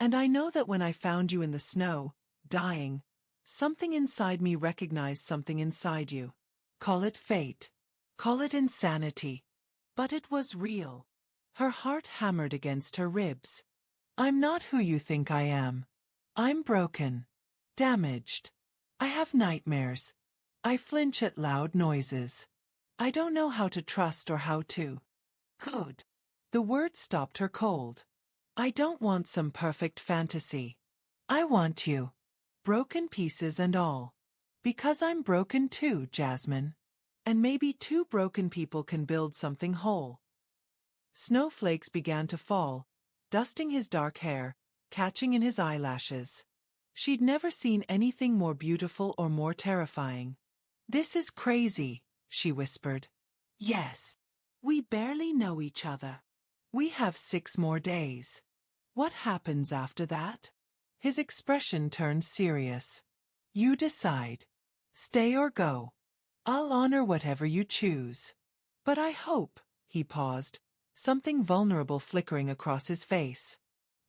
And I know that when I found you in the snow, dying, something inside me recognized something inside you. Call it fate. Call it insanity. But it was real. Her heart hammered against her ribs. I'm not who you think I am. I'm broken. Damaged. I have nightmares. I flinch at loud noises. I don't know how to trust or how to. Good. The word stopped her cold. I don't want some perfect fantasy. I want you. Broken pieces and all. Because I'm broken too, Jasmine. And maybe 2 broken people can build something whole. Snowflakes began to fall, dusting his dark hair, catching in his eyelashes. She'd never seen anything more beautiful or more terrifying. This is crazy, she whispered. Yes. We barely know each other. We have 6 more days. What happens after that? His expression turned serious. You decide. Stay or go. I'll honor whatever you choose. But I hope, he paused, something vulnerable flickering across his face.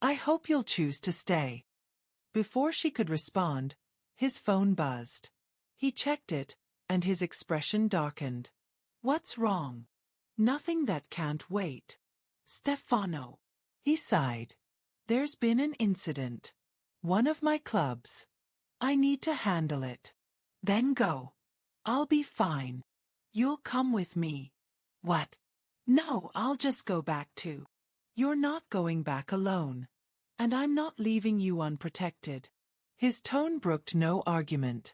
I hope you'll choose to stay. Before she could respond, his phone buzzed. He checked it, and his expression darkened. What's wrong? Nothing that can't wait. Stefano. He sighed. There's been an incident. One of my clubs. I need to handle it. Then go. I'll be fine. You'll come with me. What? No, I'll just go back too. You're not going back alone. And I'm not leaving you unprotected. His tone brooked no argument.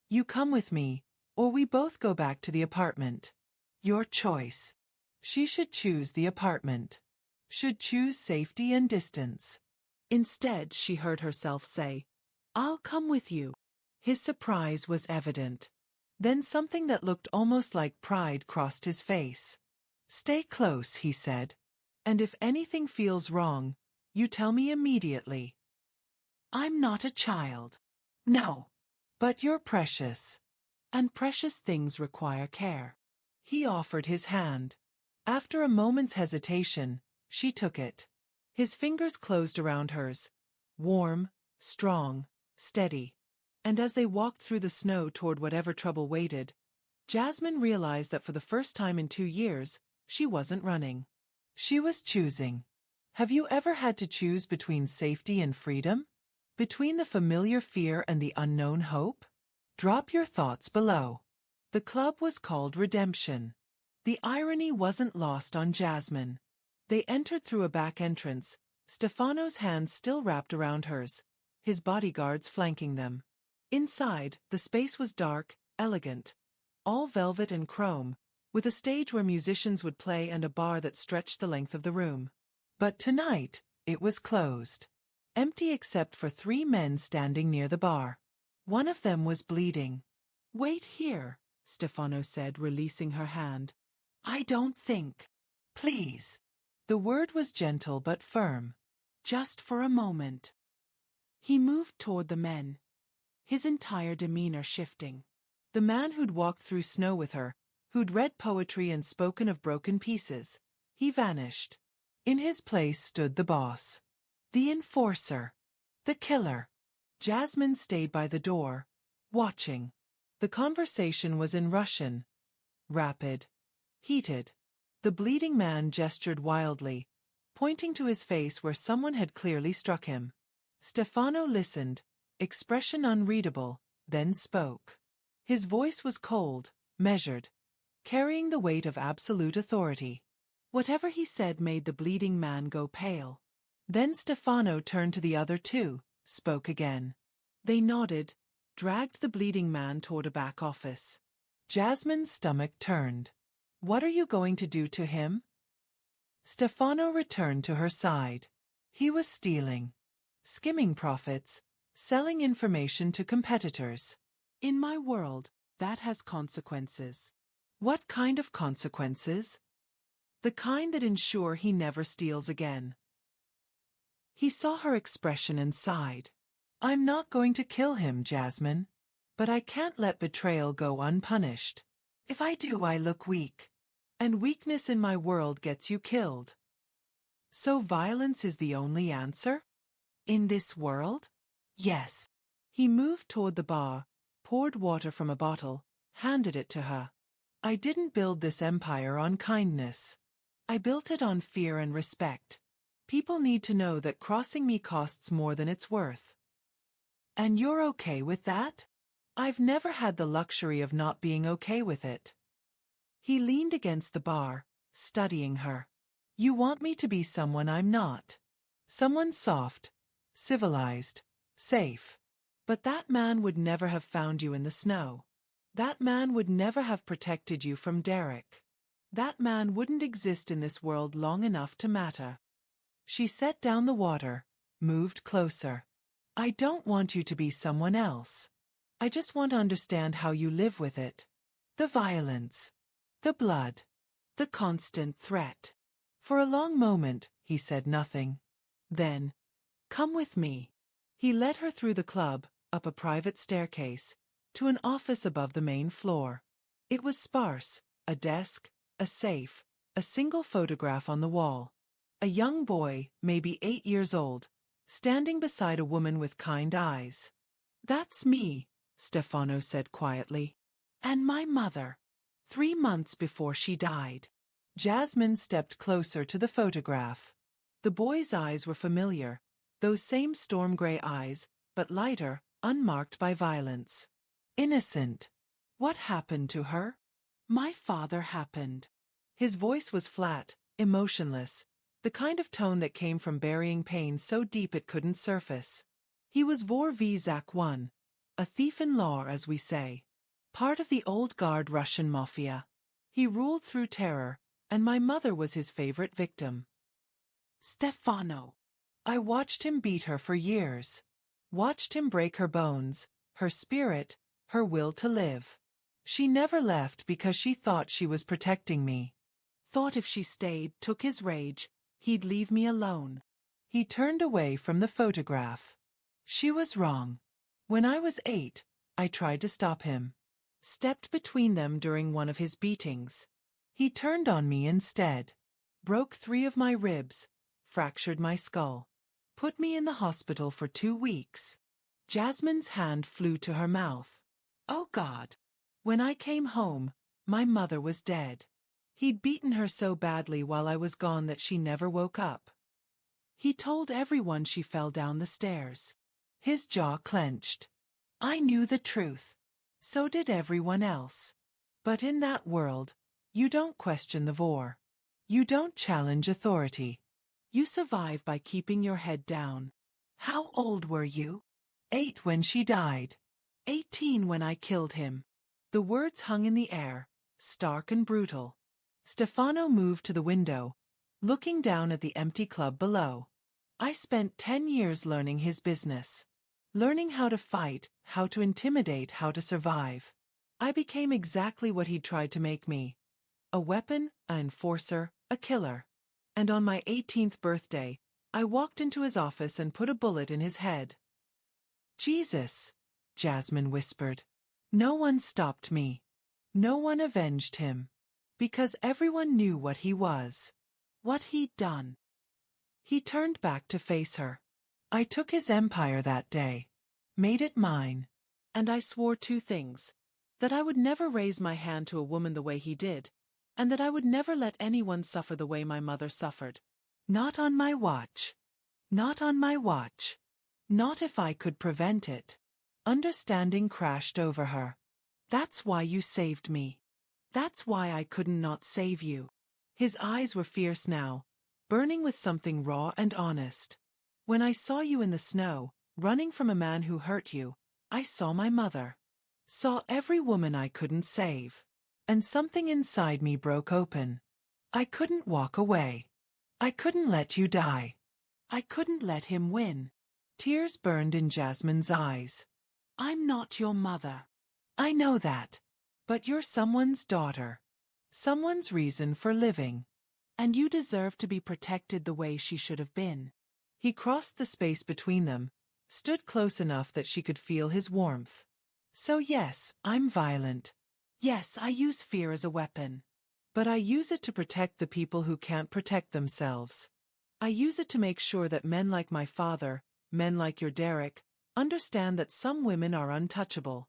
You come with me, or we both go back to the apartment. Your choice. She should choose the apartment. Should choose safety and distance. Instead, she heard herself say, I'll come with you. His surprise was evident. Then something that looked almost like pride crossed his face. Stay close, he said. And if anything feels wrong, you tell me immediately. I'm not a child. No. But you're precious. And precious things require care. He offered his hand. After a moment's hesitation, she took it. His fingers closed around hers. Warm, strong, steady. And as they walked through the snow toward whatever trouble waited, Jasmine realized that for the first time in 2 years, she wasn't running. She was choosing. Have you ever had to choose between safety and freedom? Between the familiar fear and the unknown hope? Drop your thoughts below. The club was called Redemption. The irony wasn't lost on Jasmine. They entered through a back entrance, Stefano's hands still wrapped around hers, his bodyguards flanking them. Inside, the space was dark, elegant, all velvet and chrome, with a stage where musicians would play and a bar that stretched the length of the room. But tonight, it was closed. Empty except for 3 men standing near the bar. One of them was bleeding. Wait here, Stefano said, releasing her hand. I don't think. Please. The word was gentle but firm. Just for a moment. He moved toward the men, his entire demeanor shifting. The man who'd walked through snow with her, who'd read poetry and spoken of broken pieces, he vanished. In his place stood the boss. The enforcer. The killer. Jasmine stayed by the door, watching. The conversation was in Russian. Rapid. Heated. The bleeding man gestured wildly, pointing to his face where someone had clearly struck him. Stefano listened, expression unreadable, then spoke. His voice was cold, measured, carrying the weight of absolute authority. Whatever he said made the bleeding man go pale. Then Stefano turned to the other 2, spoke again. They nodded, dragged the bleeding man toward a back office. Jasmine's stomach turned. What are you going to do to him? Stefano returned to her side. He was stealing. Skimming profits, selling information to competitors. In my world, that has consequences. What kind of consequences? The kind that ensure he never steals again. He saw her expression and sighed. I'm not going to kill him, Jasmine. But I can't let betrayal go unpunished. If I do, I look weak. And weakness in my world gets you killed. So violence is the only answer? In this world? Yes. He moved toward the bar, poured water from a bottle, handed it to her. I didn't build this empire on kindness. I built it on fear and respect. People need to know that crossing me costs more than it's worth. And you're okay with that? I've never had the luxury of not being okay with it. He leaned against the bar, studying her. You want me to be someone I'm not. Someone soft, civilized, safe. But that man would never have found you in the snow. That man would never have protected you from Derek. That man wouldn't exist in this world long enough to matter. She set down the water, moved closer. I don't want you to be someone else. I just want to understand how you live with it. The violence. The blood. The constant threat. For a long moment, he said nothing. Then, come with me. He led her through the club, up a private staircase, to an office above the main floor. It was sparse, a desk, a safe, a single photograph on the wall. A young boy, maybe 8 years old, standing beside a woman with kind eyes. "That's me," Stefano said quietly. "And my mother. 3 months before she died." Jasmine stepped closer to the photograph. The boy's eyes were familiar, those same storm-gray eyes, but lighter, unmarked by violence. Innocent. What happened to her? "My father happened." His voice was flat, emotionless, the kind of tone that came from burying pain so deep it couldn't surface. He was Vor v Zak I, a thief in law, as we say. Part of the old guard Russian Mafia. He ruled through terror, and my mother was his favorite victim. Stefano. I watched him beat her for years. Watched him break her bones, her spirit, her will to live. She never left because she thought she was protecting me. Thought if she stayed, took his rage, he'd leave me alone. He turned away from the photograph. She was wrong. When I was 8, I tried to stop him. Stepped between them during one of his beatings. He turned on me instead. Broke 3 of my ribs, fractured my skull. Put me in the hospital for 2 weeks. Jasmine's hand flew to her mouth. Oh God. When I came home, my mother was dead. He'd beaten her so badly while I was gone that she never woke up. He told everyone she fell down the stairs. His jaw clenched. I knew the truth. So did everyone else. But in that world, you don't question the Vor. You don't challenge authority. You survive by keeping your head down. How old were you? 8 when she died. 18 when I killed him. The words hung in the air, stark and brutal. Stefano moved to the window, looking down at the empty club below. I spent 10 years learning his business. Learning how to fight, how to intimidate, how to survive. I became exactly what he'd tried to make me. A weapon, an enforcer, a killer. And on my 18th birthday, I walked into his office and put a bullet in his head. Jesus, Jasmine whispered. No one stopped me. No one avenged him. Because everyone knew what he was. What he'd done. He turned back to face her. I took his empire that day. Made it mine. And I swore 2 things. That I would never raise my hand to a woman the way he did. And that I would never let anyone suffer the way my mother suffered. Not on my watch. Not on my watch. Not if I could prevent it. Understanding crashed over her. That's why you saved me. That's why I couldn't not save you. His eyes were fierce now, burning with something raw and honest. When I saw you in the snow, running from a man who hurt you, I saw my mother. Saw every woman I couldn't save. And something inside me broke open. I couldn't walk away. I couldn't let you die. I couldn't let him win. Tears burned in Jasmine's eyes. I'm not your mother. I know that. But you're someone's daughter. Someone's reason for living. And you deserve to be protected the way she should have been. He crossed the space between them, stood close enough that she could feel his warmth. So yes, I'm violent. Yes, I use fear as a weapon. But I use it to protect the people who can't protect themselves. I use it to make sure that men like my father, men like your Derek, understand that some women are untouchable.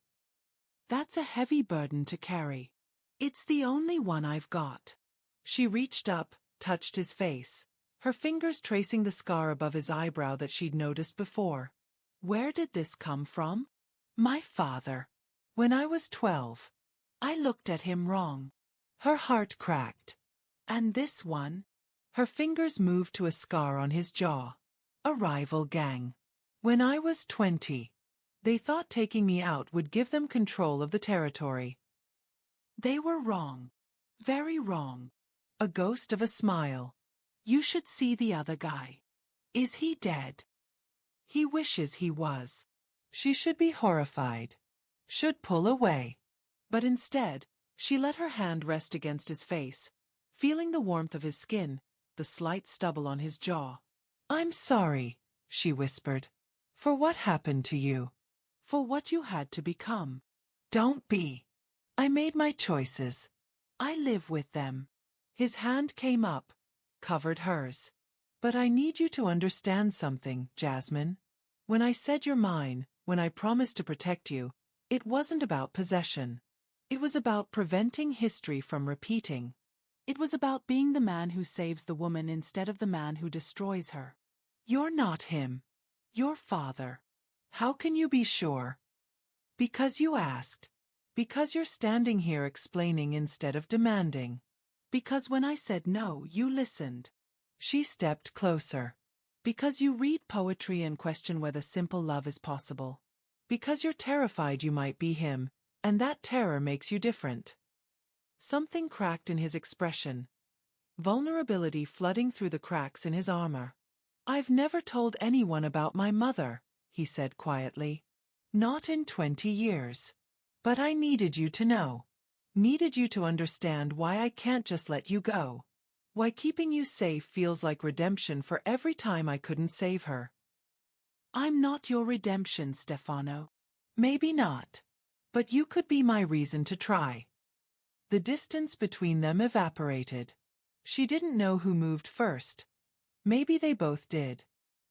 That's a heavy burden to carry. It's the only one I've got. She reached up, touched his face, her fingers tracing the scar above his eyebrow that she'd noticed before. Where did this come from? My father. When I was 12. I looked at him wrong. Her heart cracked. And this one? Her fingers moved to a scar on his jaw. A rival gang. When I was 20. They thought taking me out would give them control of the territory. They were wrong. Very wrong. A ghost of a smile. You should see the other guy. Is he dead? He wishes he was. She should be horrified. Should pull away. But instead, she let her hand rest against his face, feeling the warmth of his skin, the slight stubble on his jaw. I'm sorry, she whispered. For what happened to you. For what you had to become. Don't be. I made my choices. I live with them. His hand came up, covered hers. But I need you to understand something, Jasmine. When I said you're mine, when I promised to protect you, it wasn't about possession. It was about preventing history from repeating. It was about being the man who saves the woman instead of the man who destroys her. You're not him. You're father. How can you be sure? Because you asked. Because you're standing here explaining instead of demanding. Because when I said no, you listened. She stepped closer. Because you read poetry and question whether simple love is possible. Because you're terrified you might be him, and that terror makes you different. Something cracked in his expression. Vulnerability flooding through the cracks in his armor. I've never told anyone about my mother, he said quietly. Not in 20 years. But I needed you to know. Needed you to understand why I can't just let you go. Why keeping you safe feels like redemption for every time I couldn't save her. I'm not your redemption, Stefano. Maybe not. But you could be my reason to try. The distance between them evaporated. She didn't know who moved first. Maybe they both did.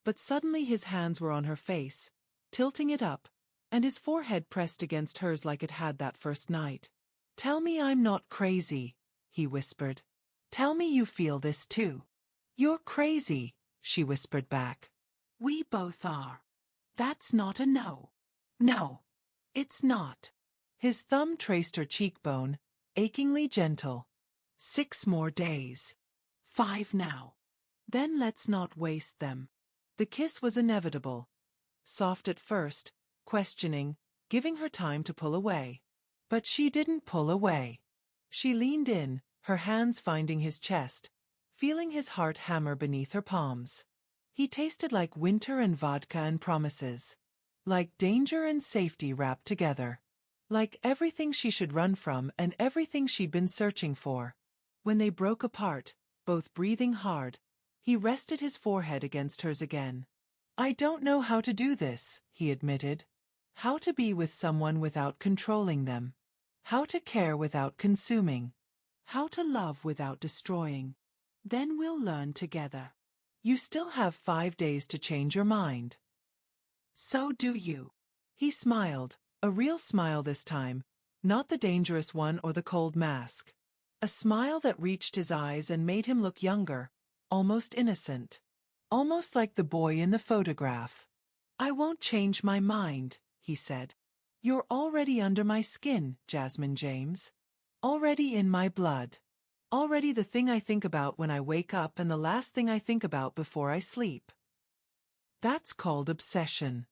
But suddenly his hands were on her face, tilting it up, and his forehead pressed against hers like it had that first night. Tell me I'm not crazy, he whispered. Tell me you feel this too. You're crazy, she whispered back. We both are. That's not a no. No. It's not. His thumb traced her cheekbone, achingly gentle. 6 more days. 5 now. Then let's not waste them. The kiss was inevitable. Soft at first, questioning, giving her time to pull away. But she didn't pull away. She leaned in, her hands finding his chest, feeling his heart hammer beneath her palms. He tasted like winter and vodka and promises. Like danger and safety wrapped together. Like everything she should run from and everything she'd been searching for. When they broke apart, both breathing hard, he rested his forehead against hers again. I don't know how to do this, he admitted. How to be with someone without controlling them. How to care without consuming. How to love without destroying. Then we'll learn together. You still have 5 days to change your mind. So do you. He smiled, a real smile this time, not the dangerous one or the cold mask. A smile that reached his eyes and made him look younger, almost innocent. Almost like the boy in the photograph. I won't change my mind, he said. You're already under my skin, Jasmine James. Already in my blood. Already the thing I think about when I wake up and the last thing I think about before I sleep. That's called obsession.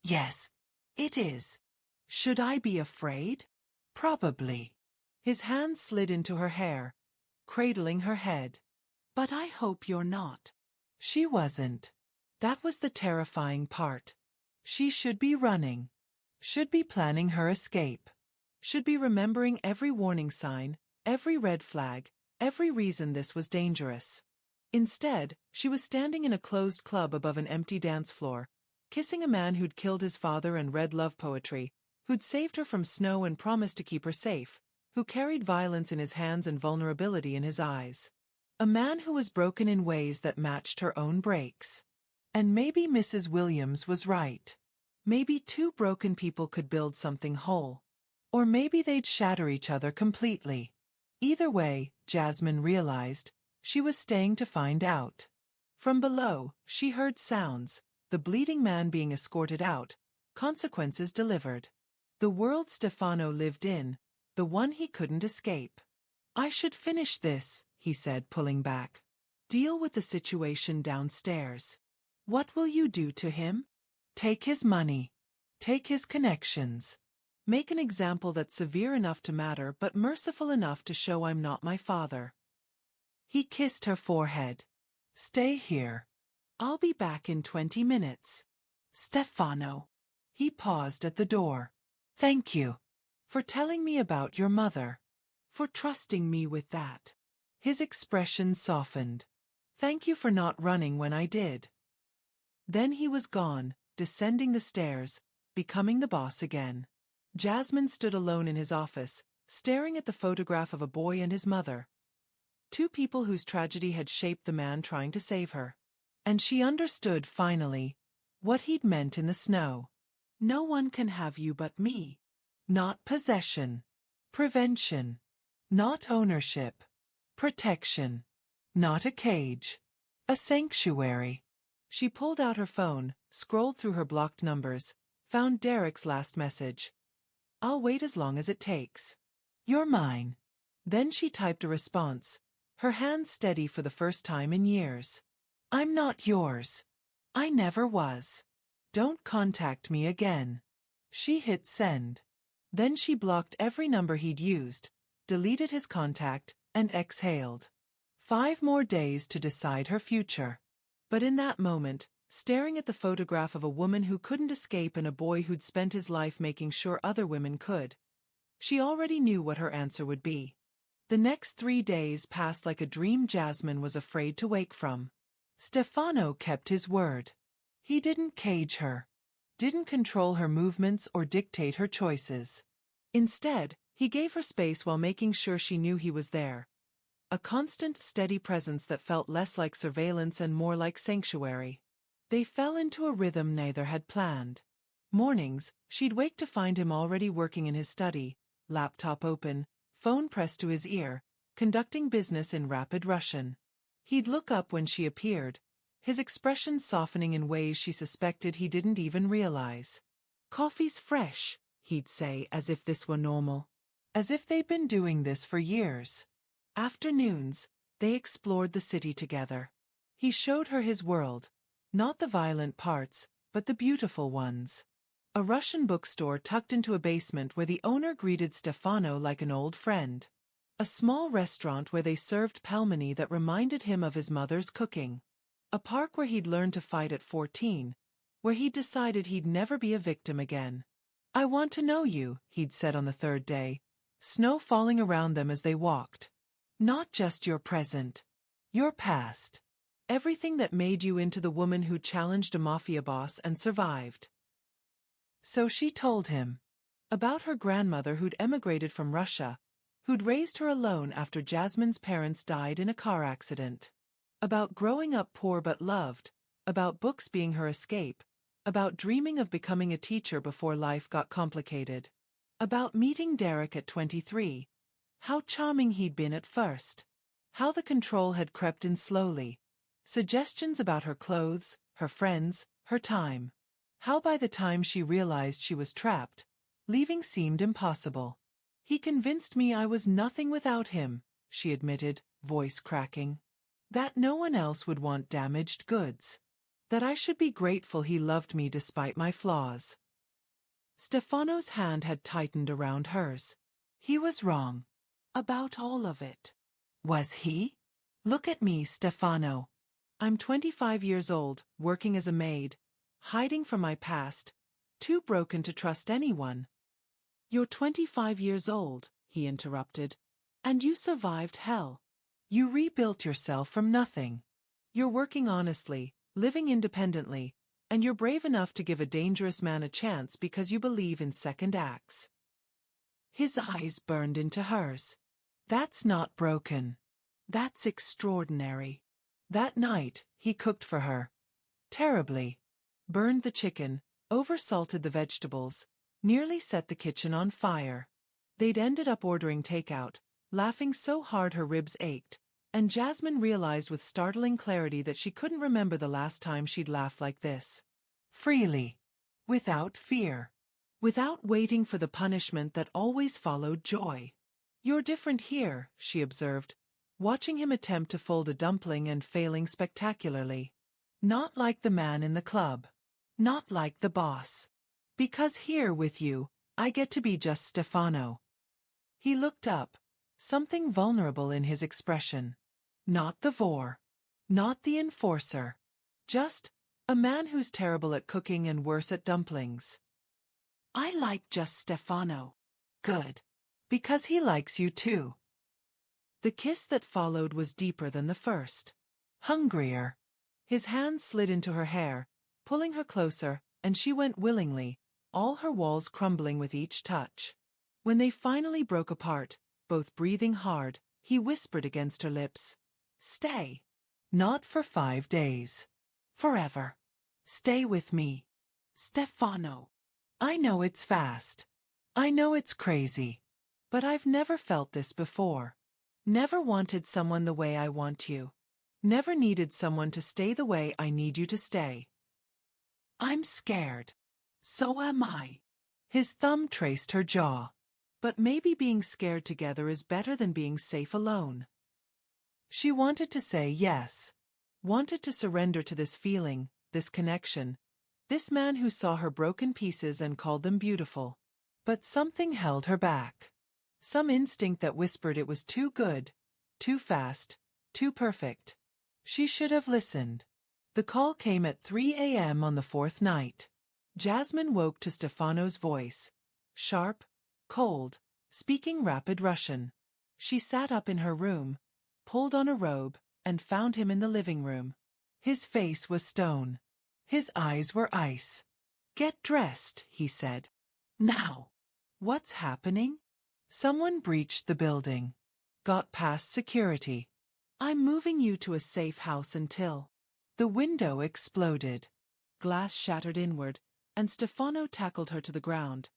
Yes, it is. Should I be afraid? Probably. His hand slid into her hair, cradling her head. But I hope you're not. She wasn't. That was the terrifying part. She should be running. Should be planning her escape. Should be remembering every warning sign, every red flag, every reason this was dangerous. Instead, she was standing in a closed club above an empty dance floor, kissing a man who'd killed his father and read love poetry, who'd saved her from snow and promised to keep her safe, who carried violence in his hands and vulnerability in his eyes. A man who was broken in ways that matched her own breaks. And maybe Mrs. Williams was right. Maybe 2 broken people could build something whole. Or maybe they'd shatter each other completely. Either way, Jasmine realized, she was staying to find out. From below, she heard sounds, the bleeding man being escorted out, consequences delivered. The world Stefano lived in, the one he couldn't escape. I should finish this, he said, pulling back. Deal with the situation downstairs. What will you do to him? Take his money. Take his connections. Make an example that's severe enough to matter but merciful enough to show I'm not my father. He kissed her forehead. Stay here. I'll be back in 20 minutes. Stefano. He paused at the door. Thank you. For telling me about your mother. For trusting me with that. His expression softened. Thank you for not running when I did. Then he was gone, descending the stairs, becoming the boss again. Jasmine stood alone in his office, staring at the photograph of a boy and his mother. Two people whose tragedy had shaped the man trying to save her. And she understood, finally, what he'd meant in the snow. No one can have you but me. Not possession. Prevention. Not ownership. Protection. Not a cage. A sanctuary. She pulled out her phone, scrolled through her blocked numbers, found Derek's last message. I'll wait as long as it takes. You're mine. Then she typed a response, her hands steady for the first time in years. I'm not yours. I never was. Don't contact me again. She hit send. Then she blocked every number he'd used, deleted his contact, and exhaled. 5 more days to decide her future. But in that moment, staring at the photograph of a woman who couldn't escape and a boy who'd spent his life making sure other women could, she already knew what her answer would be. The next 3 days passed like a dream Jasmine was afraid to wake from. Stefano kept his word. He didn't cage her, didn't control her movements or dictate her choices. Instead, he gave her space while making sure she knew he was there. A constant, steady presence that felt less like surveillance and more like sanctuary. They fell into a rhythm neither had planned. Mornings, she'd wake to find him already working in his study, laptop open, phone pressed to his ear, conducting business in rapid Russian. He'd look up when she appeared, his expression softening in ways she suspected he didn't even realize. Coffee's fresh, he'd say, as if this were normal. As if they'd been doing this for years. Afternoons, they explored the city together. He showed her his world, not the violent parts, but the beautiful ones. A Russian bookstore tucked into a basement where the owner greeted Stefano like an old friend. A small restaurant where they served pelmeni that reminded him of his mother's cooking. A park where he'd learned to fight at 14, where he'd decided he'd never be a victim again. I want to know you, he'd said on the 3rd day, snow falling around them as they walked. Not just your present. Your past. Everything that made you into the woman who challenged a mafia boss and survived. So she told him. About her grandmother who'd emigrated from Russia, who'd raised her alone after Jasmine's parents died in a car accident. About growing up poor but loved, about books being her escape, about dreaming of becoming a teacher before life got complicated. About meeting Derek at 23. How charming he'd been at first. How the control had crept in slowly. Suggestions about her clothes, her friends, her time. How by the time she realized she was trapped, leaving seemed impossible. He convinced me I was nothing without him, she admitted, voice cracking. That no one else would want damaged goods. That I should be grateful he loved me despite my flaws. Stefano's hand had tightened around hers. He was wrong. About all of it. Was he? Look at me, Stefano. I'm 25 years old, working as a maid, hiding from my past, too broken to trust anyone. You're 25 years old, he interrupted, and you survived hell. You rebuilt yourself from nothing. You're working honestly, living independently, and you're brave enough to give a dangerous man a chance because you believe in second acts. His eyes burned into hers. That's not broken. That's extraordinary. That night, he cooked for her. Terribly. Burned the chicken, oversalted the vegetables, nearly set the kitchen on fire. They'd ended up ordering takeout, laughing so hard her ribs ached, and Jasmine realized with startling clarity that she couldn't remember the last time she'd laughed like this. Freely. Without fear. Without waiting for the punishment that always followed joy. You're different here, she observed, watching him attempt to fold a dumpling and failing spectacularly. Not like the man in the club. Not like the boss. Because here with you, I get to be just Stefano. He looked up, something vulnerable in his expression. Not the vor. Not the enforcer. Just a man who's terrible at cooking and worse at dumplings. I like just Stefano. Good. Because he likes you too. The kiss that followed was deeper than the first. Hungrier. His hand slid into her hair, pulling her closer, and she went willingly, all her walls crumbling with each touch. When they finally broke apart, both breathing hard, he whispered against her lips, "Stay. Not for 5 days. Forever. Stay with me. Stefano. I know it's fast. I know it's crazy. But I've never felt this before. Never wanted someone the way I want you. Never needed someone to stay the way I need you to stay. I'm scared. So am I." His thumb traced her jaw. But maybe being scared together is better than being safe alone. She wanted to say yes. Wanted to surrender to this feeling, this connection. This man who saw her broken pieces and called them beautiful. But something held her back. Some instinct that whispered it was too good, too fast, too perfect. She should have listened. The call came at 3 a.m. on the 4th night. Jasmine woke to Stefano's voice. Sharp, cold, speaking rapid Russian. She sat up in her room, pulled on a robe, and found him in the living room. His face was stone. His eyes were ice. "Get dressed," he said. "Now." "What's happening?" "Someone breached the building. Got past security. I'm moving you to a safe house until—" The window exploded. Glass shattered inward, and Stefano tackled her to the ground,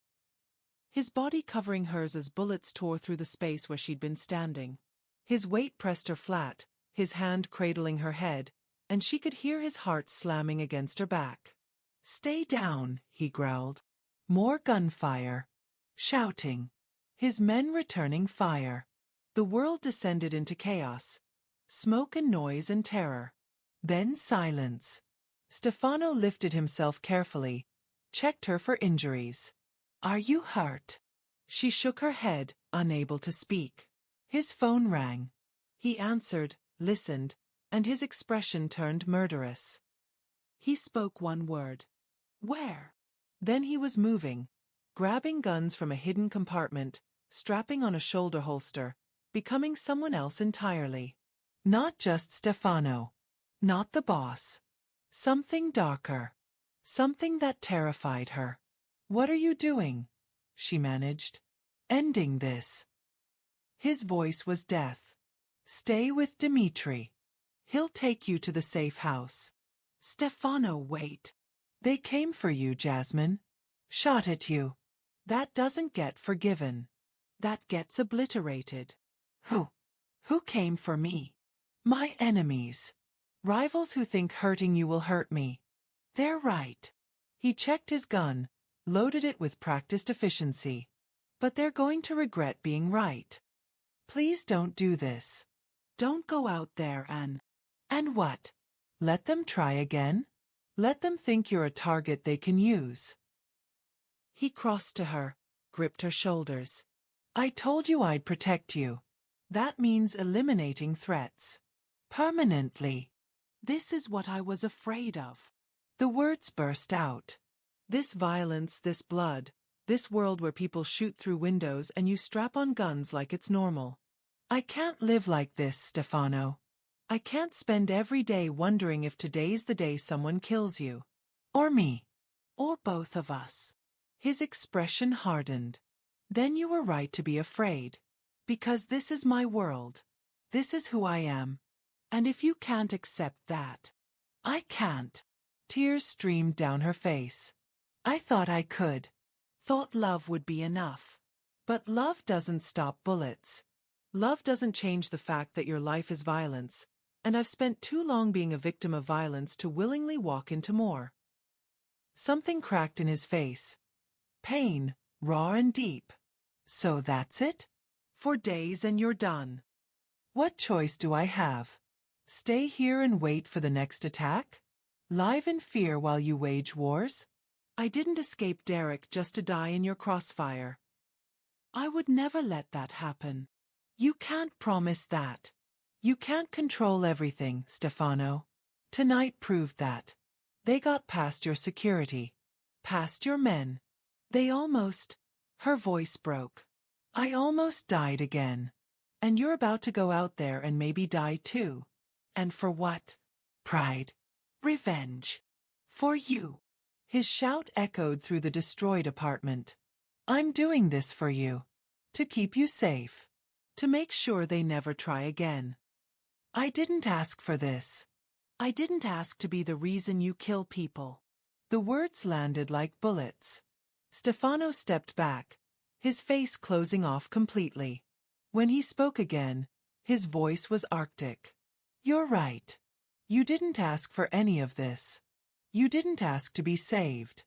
his body covering hers as bullets tore through the space where she'd been standing. His weight pressed her flat, his hand cradling her head, and she could hear his heart slamming against her back. "Stay down," he growled. More gunfire. Shouting. His men returning fire. The world descended into chaos. Smoke and noise and terror. Then silence. Stefano lifted himself carefully, checked her for injuries. "Are you hurt?" She shook her head, unable to speak. His phone rang. He answered, listened, and his expression turned murderous. He spoke one word. "Where?" Then he was moving, grabbing guns from a hidden compartment, strapping on a shoulder holster, becoming someone else entirely. Not just Stefano. Not the boss. Something darker. Something that terrified her. "What are you doing?" she managed. "Ending this." His voice was death. "Stay with Dimitri. He'll take you to the safe house." "Stefano, wait." "They came for you, Jasmine. Shot at you. That doesn't get forgiven. That gets obliterated." "Who? Who came for me?" "My enemies. Rivals who think hurting you will hurt me. They're right." He checked his gun, loaded it with practiced efficiency. "But they're going to regret being right. Please don't do this. Don't go out there and—" "And what? Let them try again? Let them think you're a target they can use." He crossed to her, gripped her shoulders. "I told you I'd protect you. That means eliminating threats. Permanently. This is what I was afraid of." The words burst out. "This violence, this blood, this world where people shoot through windows and you strap on guns like it's normal. I can't live like this, Stefano. I can't spend every day wondering if today's the day someone kills you. Or me. Or both of us." His expression hardened. "Then you were right to be afraid. Because this is my world. This is who I am. And if you can't accept that, I can't." Tears streamed down her face. "I thought I could. Thought love would be enough. But love doesn't stop bullets. Love doesn't change the fact that your life is violence, and I've spent too long being a victim of violence to willingly walk into more." Something cracked in his face. Pain, raw and deep. "So that's it? 4 days and you're done. What choice do I have? Stay here and wait for the next attack? Live in fear while you wage wars? I didn't escape Derek just to die in your crossfire. I would never let that happen. You can't promise that. You can't control everything, Stefano. Tonight proved that. They got past your security. Past your men. They almost—" Her voice broke. "I almost died again. And you're about to go out there and maybe die too. And for what? Pride. Revenge. For you. His shout echoed through the destroyed apartment. I'm doing this for you. To keep you safe. To make sure they never try again. I didn't ask for this. I didn't ask to be the reason you kill people. The words landed like bullets. Stefano stepped back, his face closing off completely. When he spoke again, his voice was arctic. You're right. You didn't ask for any of this. You didn't ask to be saved.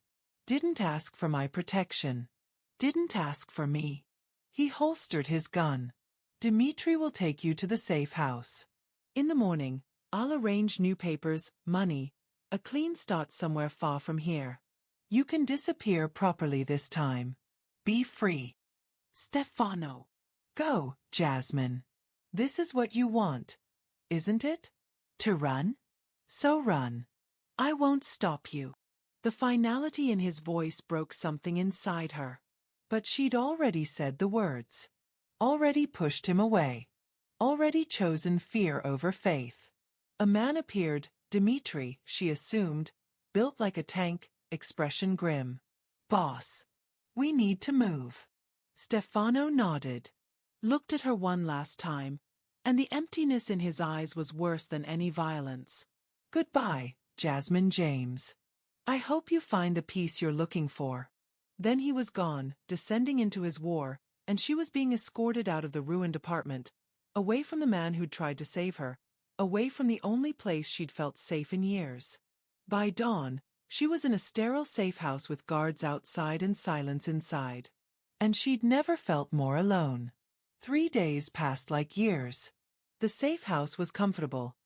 Didn't ask for my protection. Didn't ask for me. He holstered his gun. Dimitri will take you to the safe house. In the morning, I'll arrange new papers, money, a clean start somewhere far from here. You can disappear properly this time. Be free. Stefano. Go, Jasmine. This is what you want, isn't it? To run? So run. I won't stop you. The finality in his voice broke something inside her. But she'd already said the words. Already pushed him away. Already chosen fear over faith. A man appeared, Dimitri, she assumed, built like a tank, expression grim. Boss. We need to move. Stefano nodded. Looked at her one last time, and the emptiness in his eyes was worse than any violence. Goodbye, Jasmine James. I hope you find the peace you're looking for. Then he was gone, descending into his war, and she was being escorted out of the ruined apartment, away from the man who'd tried to save her, away from the only place she'd felt safe in years. By dawn, she was in a sterile safe house with guards outside and silence inside. And she'd never felt more alone. 3 days passed like years. The safe house was comfortable.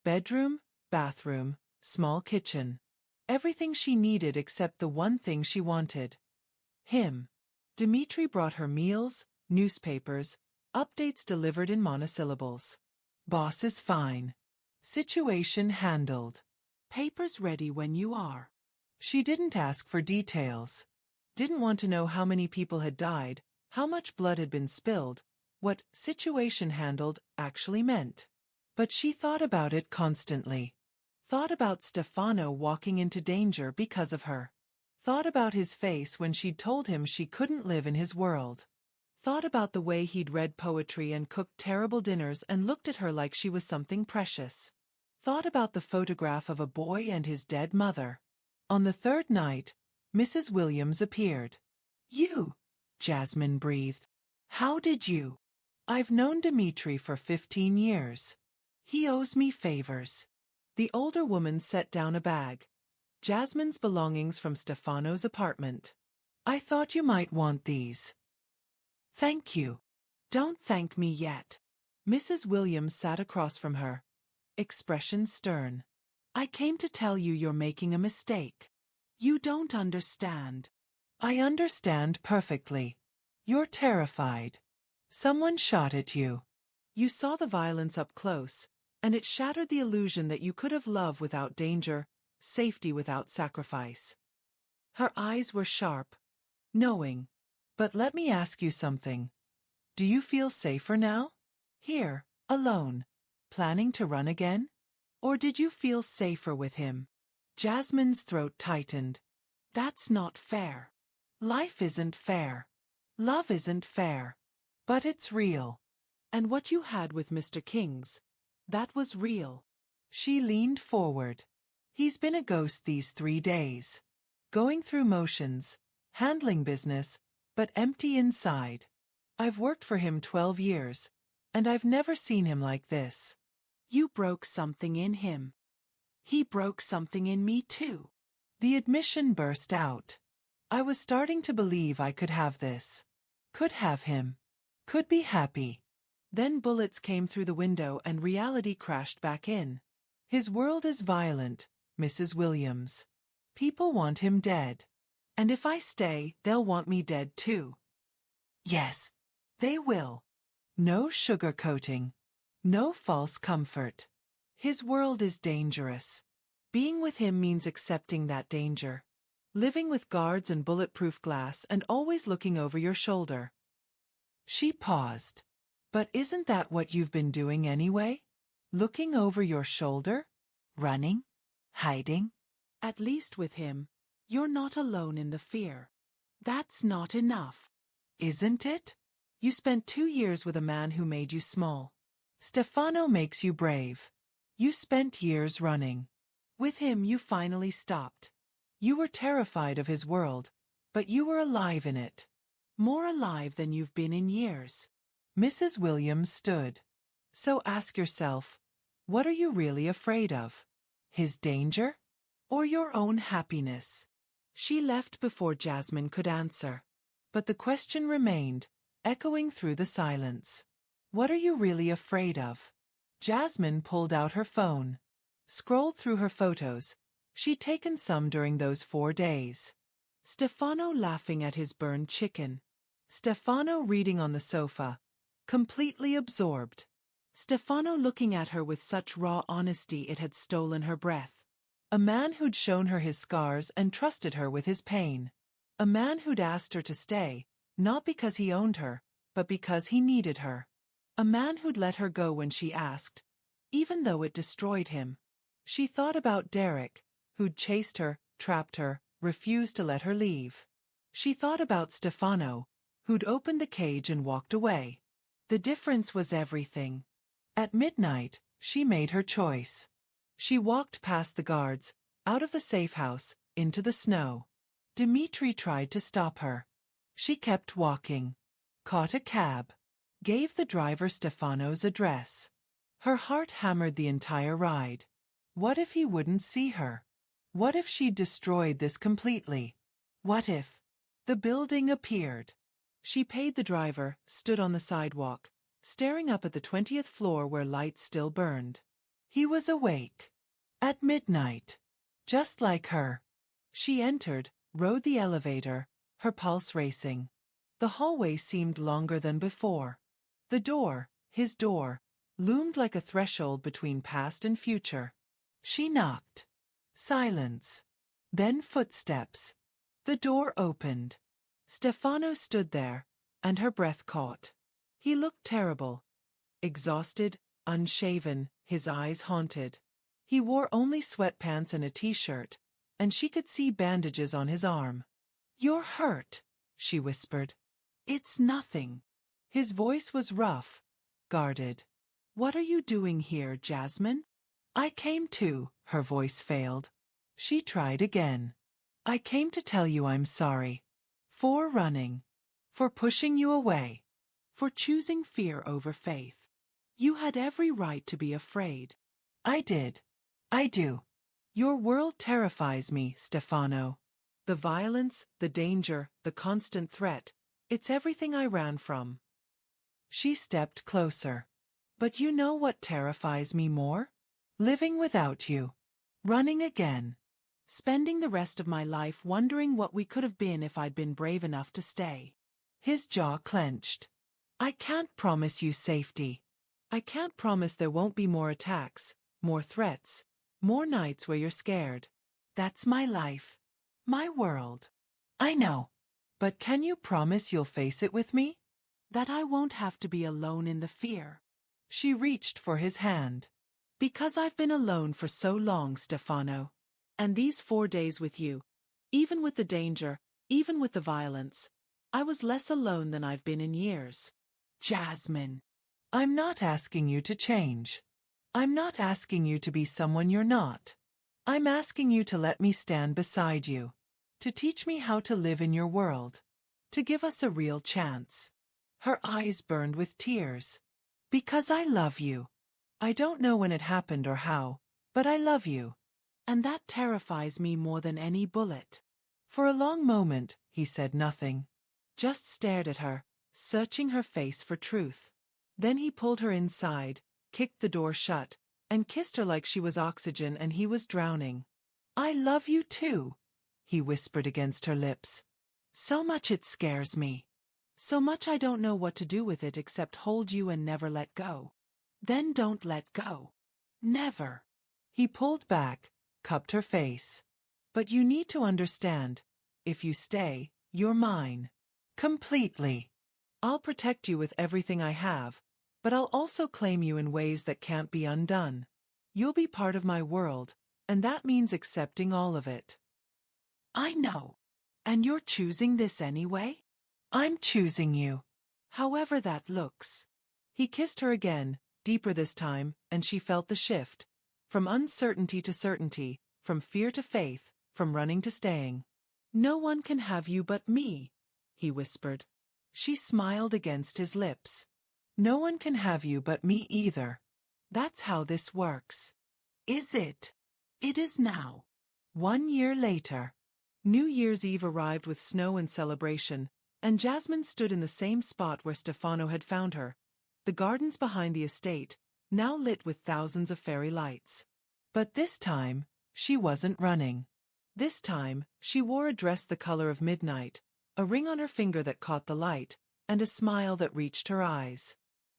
Bedroom, bathroom, small kitchen. Everything she needed except the one thing she wanted. Him. Dimitri brought her meals, newspapers, updates delivered in monosyllables. Boss is fine. Situation handled. Papers ready when you are. She didn't ask for details. Didn't want to know how many people had died, how much blood had been spilled, what situation handled actually meant. But she thought about it constantly. Thought about Stefano walking into danger because of her. Thought about his face when she'd told him she couldn't live in his world. Thought about the way he'd read poetry and cooked terrible dinners and looked at her like she was something precious. Thought about the photograph of a boy and his dead mother. On the third night, Mrs. Williams appeared. You, Jasmine breathed. How did you? I've known Dimitri for 15 years. He owes me favors. The older woman set down a bag. Jasmine's belongings from Stefano's apartment. I thought you might want these. Thank you. Don't thank me yet. Mrs. Williams sat across from her. Expression stern. I came to tell you you're making a mistake. You don't understand. I understand perfectly. You're terrified. Someone shot at you. You saw the violence up close, and it shattered the illusion that you could have love without danger, safety without sacrifice. Her eyes were sharp, knowing. But let me ask you something. Do you feel safer now? Here, alone, planning to run again? Or did you feel safer with him? Jasmine's throat tightened. That's not fair. Life isn't fair. Love isn't fair. But it's real. And what you had with Mr. King's, that was real. She leaned forward. He's been a ghost these 3 days. Going through motions, handling business, but empty inside. I've worked for him 12 years, and I've never seen him like this. You broke something in him. He broke something in me too. The admission burst out. I was starting to believe I could have this. Could have him. Could be happy. Then bullets came through the window and reality crashed back in. His world is violent, Mrs. Williams. People want him dead. And if I stay, they'll want me dead too. Yes, they will. No sugarcoating. No false comfort. His world is dangerous. Being with him means accepting that danger. Living with guards and bulletproof glass and always looking over your shoulder. She paused. But isn't that what you've been doing anyway? Looking over your shoulder? Running? Hiding? At least with him, You're not alone in the fear. That's not enough. Isn't it? You spent 2 years with a man who made you small. Stefano makes you brave. You spent years running. With him you finally stopped. You were terrified of his world, but you were alive in it. More alive than you've been in years. Mrs. Williams stood. So ask yourself, what are you really afraid of? His danger? Or your own happiness? She left before Jasmine could answer. But the question remained, echoing through the silence. What are you really afraid of? Jasmine pulled out her phone. Scrolled through her photos. She'd taken some during those 4 days. Stefano laughing at his burned chicken. Stefano reading on the sofa, completely absorbed. Stefano looking at her with such raw honesty it had stolen her breath. A man who'd shown her his scars and trusted her with his pain. A man who'd asked her to stay, not because he owned her, but because he needed her. A man who'd let her go when she asked, even though it destroyed him. She thought about Derek, who'd chased her, trapped her, refused to let her leave. She thought about Stefano, who'd opened the cage and walked away. The difference was everything. At midnight, she made her choice. She walked past the guards, out of the safe house, into the snow. Dimitri tried to stop her. She kept walking. Caught a cab. Gave the driver Stefano's address. Her heart hammered the entire ride. What if he wouldn't see her? What if she'd destroyed this completely? What if? The building appeared. She paid the driver, stood on the sidewalk, staring up at the 20th floor where lights still burned. He was awake. At midnight. Just like her. She entered, rode the elevator, her pulse racing. The hallway seemed longer than before. The door, his door, loomed like a threshold between past and future. She knocked. Silence. Then footsteps. The door opened. Stefano stood there, and her breath caught. He looked terrible. Exhausted, unshaven, his eyes haunted. He wore only sweatpants and a t-shirt, and she could see bandages on his arm. "You're hurt," she whispered. "It's nothing." His voice was rough, guarded. "What are you doing here, Jasmine?" "I came to," her voice failed. She tried again. "I came to tell you I'm sorry. For running. For pushing you away. For choosing fear over faith. You had every right to be afraid." "I did. I do. Your world terrifies me, Stefano. The violence, the danger, the constant threat, it's everything I ran from." She stepped closer. "But you know what terrifies me more? Living without you. Running again. Spending the rest of my life wondering what we could have been if I'd been brave enough to stay." His jaw clenched. "I can't promise you safety. I can't promise there won't be more attacks, more threats, more nights where you're scared. That's my life. My world. I know. But can you promise you'll face it with me? That I won't have to be alone in the fear." She reached for his hand. "Because I've been alone for so long, Stefano. And these 4 days with you, even with the danger, even with the violence, I was less alone than I've been in years." "Jasmine." "I'm not asking you to change. I'm not asking you to be someone you're not. I'm asking you to let me stand beside you. To teach me how to live in your world. To give us a real chance." Her eyes burned with tears. "Because I love you. I don't know when it happened or how, but I love you. And that terrifies me more than any bullet." For a long moment, he said nothing. Just stared at her, searching her face for truth. Then he pulled her inside, kicked the door shut, and kissed her like she was oxygen and he was drowning. "I love you too," he whispered against her lips. "So much it scares me. So much I don't know what to do with it except hold you and never let go." "Then don't let go. Never." He pulled back, cupped her face. "But you need to understand. If you stay, you're mine. Completely. I'll protect you with everything I have, but I'll also claim you in ways that can't be undone. You'll be part of my world, and that means accepting all of it." I know. And you're choosing this anyway? I'm choosing you. However that looks. He kissed her again, deeper this time, and she felt the shift. From uncertainty to certainty, from fear to faith, from running to staying. No one can have you but me, he whispered. She smiled against his lips. No one can have you but me either. That's how this works. Is it? It is now. 1 year later. New Year's Eve arrived with snow and celebration, and Jasmine stood in the same spot where Stefano had found her, the gardens behind the estate, now lit with thousands of fairy lights. But this time, she wasn't running. This time, she wore a dress the color of midnight, a ring on her finger that caught the light, and a smile that reached her eyes.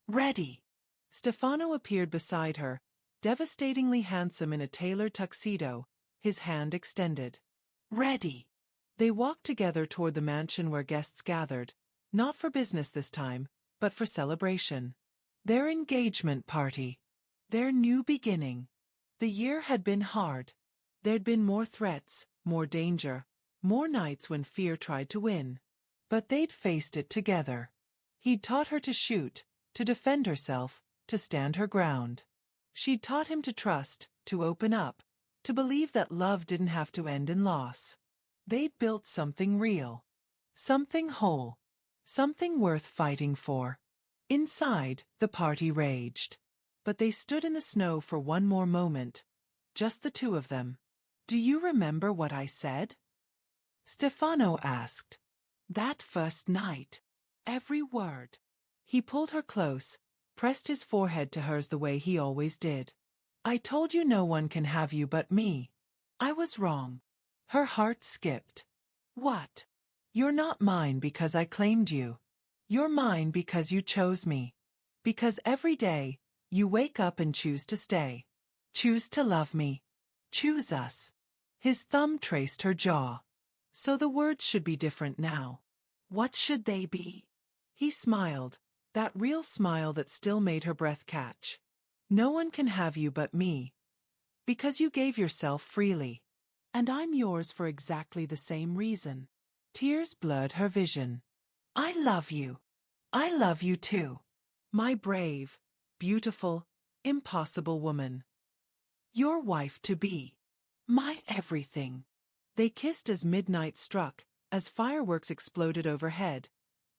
Ready. Stefano appeared beside her, devastatingly handsome in a tailored tuxedo, his hand extended. Ready. They walked together toward the mansion where guests gathered, not for business this time, but for celebration. Their engagement party. Their new beginning. The year had been hard. There'd been more threats, more danger, more nights when fear tried to win. But they'd faced it together. He'd taught her to shoot, to defend herself, to stand her ground. She'd taught him to trust, to open up, to believe that love didn't have to end in loss. They'd built something real. Something whole. Something worth fighting for. Inside, the party raged. But they stood in the snow for one more moment. Just the two of them. Do you remember what I said? Stefano asked. That first night. Every word. He pulled her close, pressed his forehead to hers the way he always did. I told you no one can have you but me. I was wrong. Her heart skipped. What? You're not mine because I claimed you. You're mine because you chose me. Because every day, you wake up and choose to stay. Choose to love me. Choose us. His thumb traced her jaw. So the words should be different now. What should they be? He smiled, that real smile that still made her breath catch. No one can have you but me. Because you gave yourself freely. And I'm yours for exactly the same reason. Tears blurred her vision. I love you. I love you too. My brave, beautiful, impossible woman. Your wife-to-be. My everything. They kissed as midnight struck, as fireworks exploded overhead,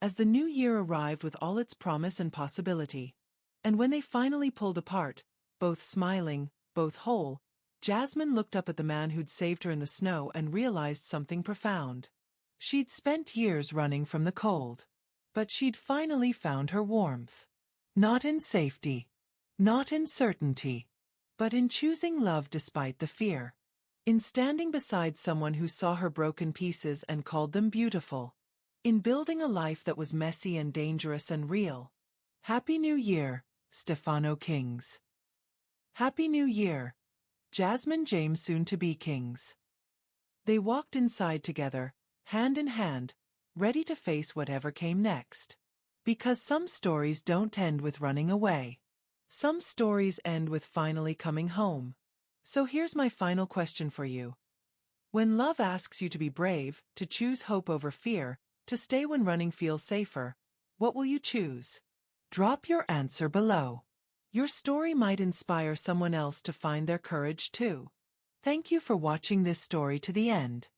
as the new year arrived with all its promise and possibility. And when they finally pulled apart, both smiling, both whole, Jasmine looked up at the man who'd saved her in the snow and realized something profound. She'd spent years running from the cold. But she'd finally found her warmth. Not in safety. Not in certainty. But in choosing love despite the fear. In standing beside someone who saw her broken pieces and called them beautiful. In building a life that was messy and dangerous and real. Happy New Year, Stefano Kings. Happy New Year, Jasmine James soon-to-be Kings. They walked inside together, hand in hand, ready to face whatever came next. Because some stories don't end with running away. Some stories end with finally coming home. So here's my final question for you. When love asks you to be brave, to choose hope over fear, to stay when running feels safer, what will you choose? Drop your answer below. Your story might inspire someone else to find their courage too. Thank you for watching this story to the end.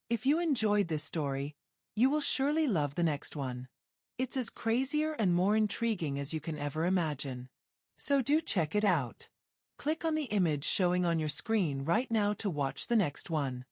If you enjoyed this story, you will surely love the next one. It's as crazier and more intriguing as you can ever imagine. So do check it out. Click on the image showing on your screen right now to watch the next one.